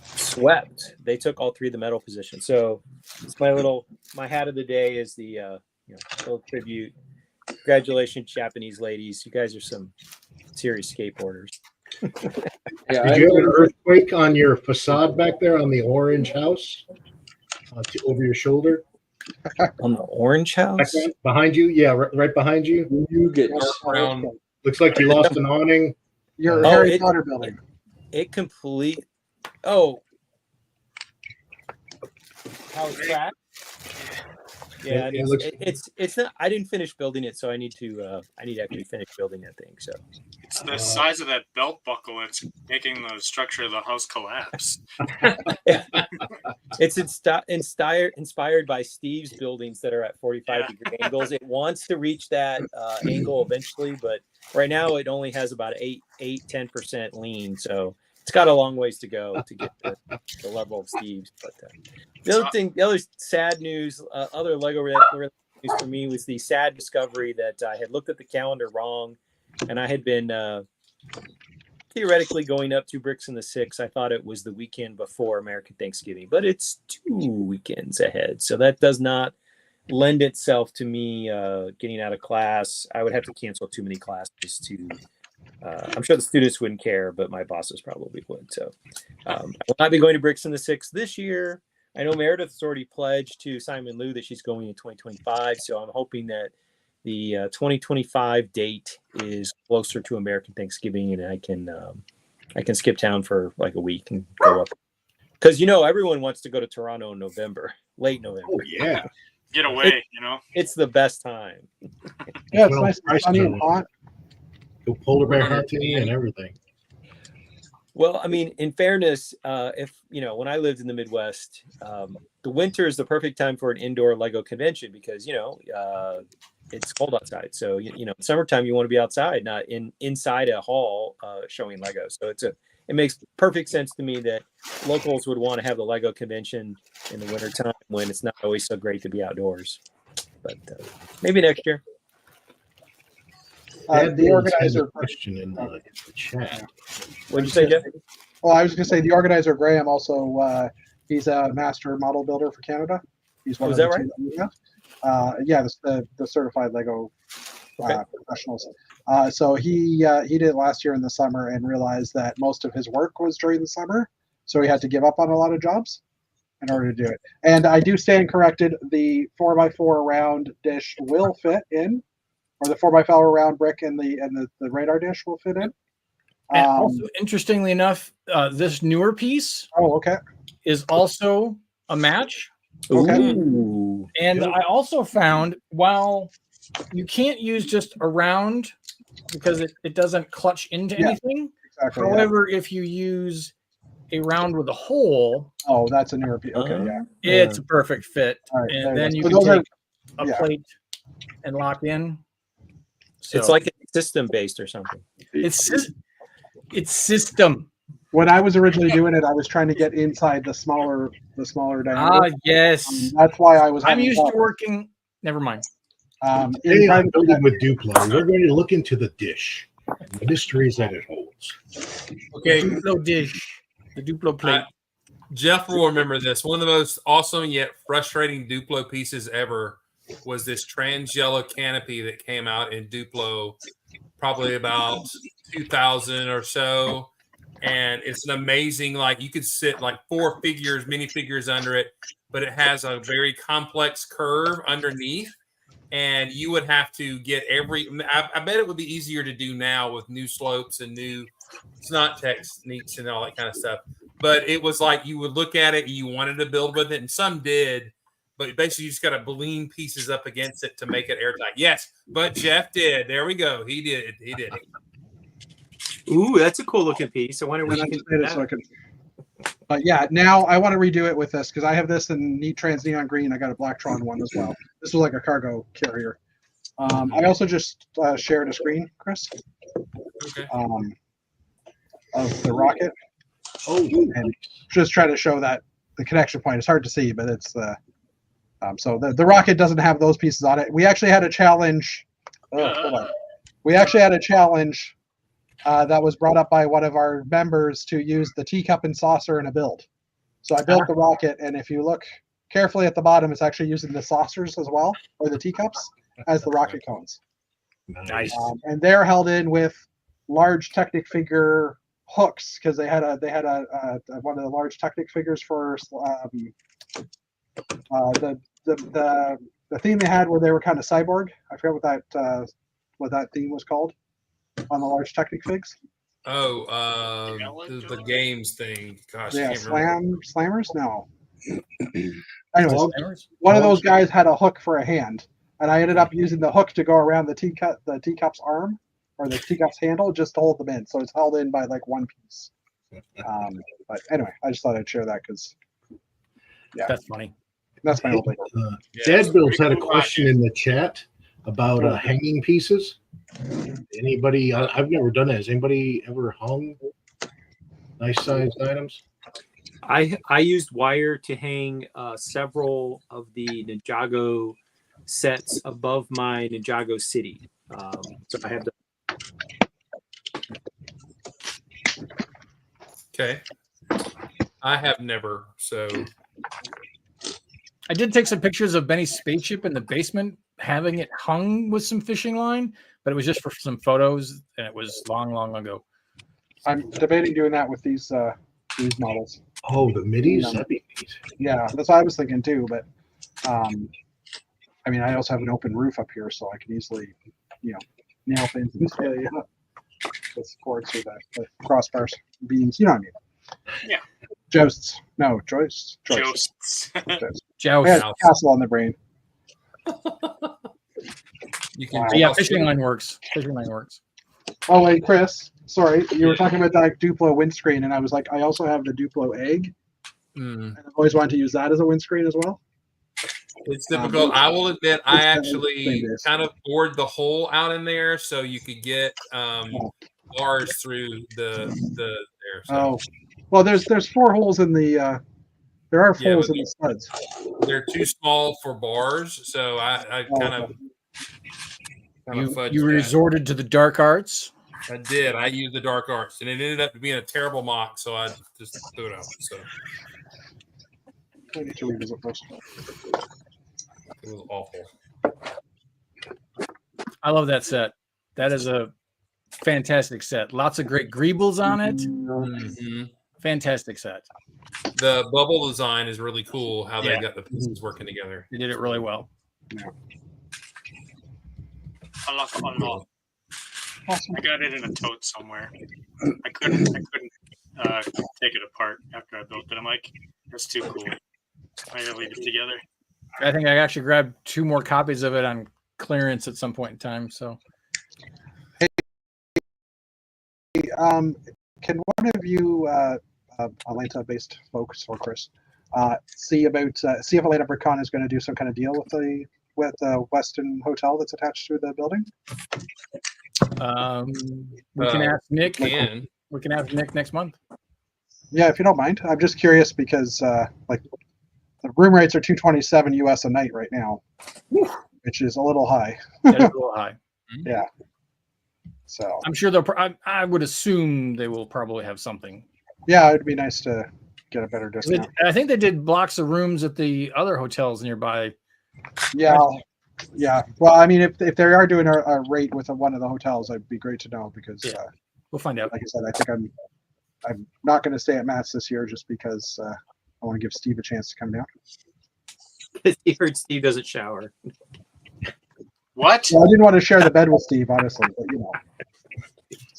swept. They took all 3 of the medal positions. So it's my hat of the day is the little tribute. Congratulations, Japanese ladies. You guys are some serious skateboarders. Yeah, Did you have an earthquake on your facade back there on the orange house over your shoulder? On the orange house? Behind you? Yeah, right behind you. You get Around. Looks like you lost an awning. Your Harry Potter building. It complete. Oh. How it's tracked? Yeah, it's not. I didn't finish building it, so I need to actually finish building that thing. So It's the size of that belt buckle. It's making the structure of the house collapse. it's inspired by Steve's buildings that are at 45-degree angles. It wants to reach that angle eventually, but right now it only has about 10% lean. So it's got a long ways to go to get to the level of Steve's. But the other sad news, other Lego news for me was the sad discovery that I had looked at the calendar wrong, and I had been theoretically going up 2 bricks in the 6. I thought it was the weekend before American Thanksgiving, but it's 2 weekends ahead, so that does not lend itself to me getting out of class. I would have to cancel too many classes to. I'm sure the students wouldn't care, but my bosses probably would. So I will not be going to Bricks in the 6 this year. I know Meredith's already pledged to Simon Liu that she's going in 2025. So I'm hoping that the 2025 date is closer to American Thanksgiving, and I can skip town for like a week and go up. Because everyone wants to go to Toronto in November, late November. Oh yeah. Get away, you know. It's the best time. Yeah, it's Well, nice and prices sunny are and low. hot. Go polar bear hunting and everything. Well, I mean, in fairness, if when I lived in the Midwest, the winter is the perfect time for an indoor Lego convention because it's cold outside. So in summertime you want to be outside, not inside a hall showing Lego. So it makes perfect sense to me that locals would want to have the Lego convention in the wintertime when it's not always so great to be outdoors. But maybe next year. The organizer. Question in the chat. What did you say, Jeff? Well, I was going to say the organizer Graham also. He's a master model builder for Canada. He's one Is of that the two that we have. Yeah, the certified Lego professionals. So he did it last year in the summer and realized that most of his work was during the summer, so he had to give up on a lot of jobs in order to do it. And I do stand corrected. The 4x4 round dish will fit in, or the 4x4 round brick and the radar dish will fit in. And also, interestingly enough, this newer piece Okay. is also a match. Okay. Ooh. And I also found while you can't use just a round because it doesn't clutch into anything. Exactly. However, if you use a round with a hole, that's a newer piece. Okay, yeah. it's a perfect fit. All right, there And you then go. you So can those are- take a plate and lock in. So It's like system based or something. it's system. When I was originally doing it, I was trying to get inside the smaller diameter. Yes. That's why I was. I'm having used to problems. working. Never mind. Today In I'm building with Duplo. We're going to look into the dish and the mysteries that it holds. Okay, Duplo dish. The Duplo plate. Jeff will remember this. One of the most awesome yet frustrating Duplo pieces ever was this trans yellow canopy that came out in Duplo probably about 2000 or so. And it's an amazing, like you could sit like 4 figures, mini figures under it, but it has a very complex curve underneath. And you would have to get I bet it would be easier to do now with new slopes and new snot techniques and all that kind of stuff. But it was like you would look at it and you wanted to build with it, and some did, but basically you just got to lean pieces up against it to make it airtight. Yes, but Jeff did. There we go. He did it. Ooh, that's a cool looking piece. I wonder when you And I can. just made it so I could- But yeah, now I want to redo it with this because I have this in Neat Trans Neon Green. I got a Blacktron one as well. This was like a cargo carrier. I also just shared a screen, Chris, Okay. of the rocket. Oh, And just try to show that the connection point. It's hard to see, but it's so the rocket doesn't have those pieces on it. We actually had a challenge. Hold on. We actually had a challenge that was brought up by one of our members to use the teacup and saucer in a build. So I built the rocket, and if you look carefully at the bottom, it's actually using the saucers as well, or the teacups, as the rocket cones. nice. And they're held in with large Technic figure hooks because they had a one of the large Technic figures for the theme they had where they were kind of cyborg. I forget what that theme was called on the large Technic figs. Oh, the games thing. Gosh, I Yeah, can't remember. slammers. No. Anyways, Log- one of those guys had a hook for a hand, and I ended up using the hook to go around the teacup's arm or the teacup's handle just to hold them in. So it's held in by like one piece. But anyway, I just thought I'd share that because That's funny. that's my old lady. Dad Bill's had a question in the chat about hanging pieces. Anybody? I've never done that. Has anybody ever hung nice sized items? I used wire to hang several of the Ninjago sets above my Ninjago city. So I have Okay. I have never. So I did take some pictures of Benny's spaceship in the basement, having it hung with some fishing line, but it was just for some photos, and it was long, long ago. I'm debating doing that with these models. Oh, the middies? Yeah. That'd be neat. Yeah, that's what I was thinking too. But I mean, I also have an open roof up here, so I can easily, nail things and say, the supports or the crossbars, beams. You know what I mean? Yeah. Joists. No, joists. Josts. Joists. Joust. I had castle on the brain. you can. Wow. Yeah, fishing line works. Fishing line works. Oh wait, Chris. Sorry, you were talking about that Duplo windscreen, and I was like, I also have the Duplo egg, and I've always wanted to use that as a windscreen as well. It's difficult. I will admit, I it's actually kind of bored the hole out in there so you could get bars through the there. So. Oh, well, there's 4 holes in the. There are holes in the studs. They're too small for bars, so I kind of fudged You that. resorted to the dark arts. I did. I used the dark arts, and it ended up being a terrible mock, so I just threw it out. So I need to revisit those. it was awful. I love that set. That is a fantastic set. Lots of great greebles on it. Mm-hmm. Fantastic set. The bubble design is really cool. How they Yeah. got the pieces working together. They did it really well. I got it in a tote somewhere. I couldn't take it apart after I built it. I'm like, that's too cool. I gotta leave it together. I think I actually grabbed 2 more copies of it on clearance at some point in time. So Can one of you, Atlanta-based folks or Chris, see if Atlanta BrickCon is going to do some kind of deal with the Westin Hotel that's attached to the building? we can ask Nick. Can. We can ask Nick next month. Yeah, if you don't mind. I'm just curious because like the room rates are $227 US a night right now, which is a little high. That is a little high. Yeah. So I'm sure they'll. I would assume they will probably have something. yeah, it'd be nice to get a better discount. I think they did blocks of rooms at the other hotels nearby. Yeah. Yeah. Well, I mean, if they are doing a rate with one of the hotels, it'd be great to know because, We'll find out. like I said, I think I'm not going to stay at Matt's this year just because I want to give Steve a chance to come down. He heard Steve doesn't shower. What? Well, I didn't want to share the bed with Steve, honestly, but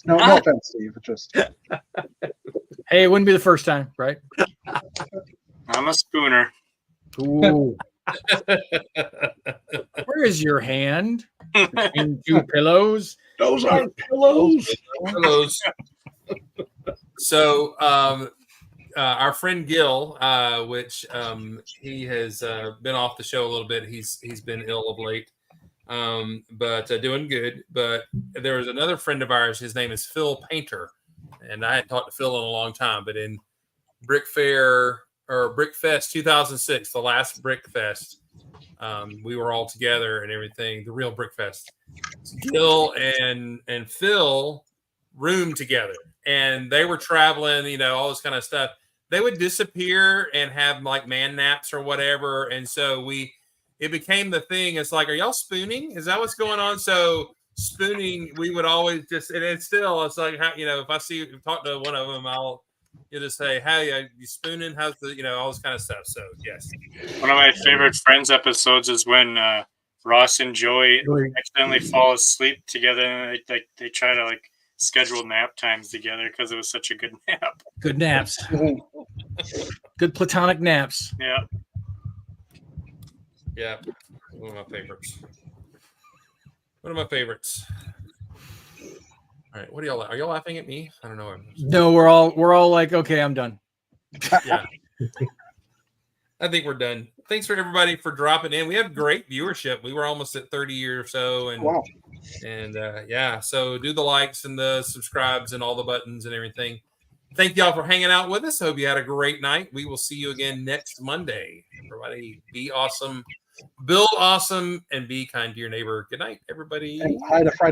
no offense, Steve. It's just Hey, it wouldn't be the first time, right? I'm a spooner. Ooh. Where is your hand? In 2 pillows. Those aren't pillows. Pillows. So our friend Gil, which he has been off the show a little bit. He's been ill of late, but doing good. But there was another friend of ours. His name is Phil Painter, and I hadn't talked to Phil in a long time. But in Brick Fair or Brick Fest 2006, the last Brick Fest, we were all together and everything. The real Brick Fest. Gil and Phil roomed together, and they were traveling. All this kind of stuff. They would disappear and have like man naps or whatever, and so it became the thing. It's like, are y'all spooning? Is that what's going on? So spooning, we would always just, and it's like, if I talk to one of them, you'll just say, hey, you spooning? How's the, all this kind of stuff. So yes. One of my favorite Friends episodes is when Ross and Joey accidentally fall asleep together, and they try to like schedule nap times together because it was such a good nap. Good naps. Good platonic naps. Yeah. Yeah. One of my favorites. All right. What are y'all laughing at me? I don't know. No, we're all like, okay, I'm done. Yeah. I think we're done. Thanks for everybody for dropping in. We have great viewership. We were almost at 30 or so, and wow. And so do the likes and the subscribes and all the buttons and everything. Thank y'all for hanging out with us. Hope you had a great night. We will see you again next Monday. Everybody, be awesome, build awesome, and be kind to your neighbor. Good night, everybody. And hi to Friday.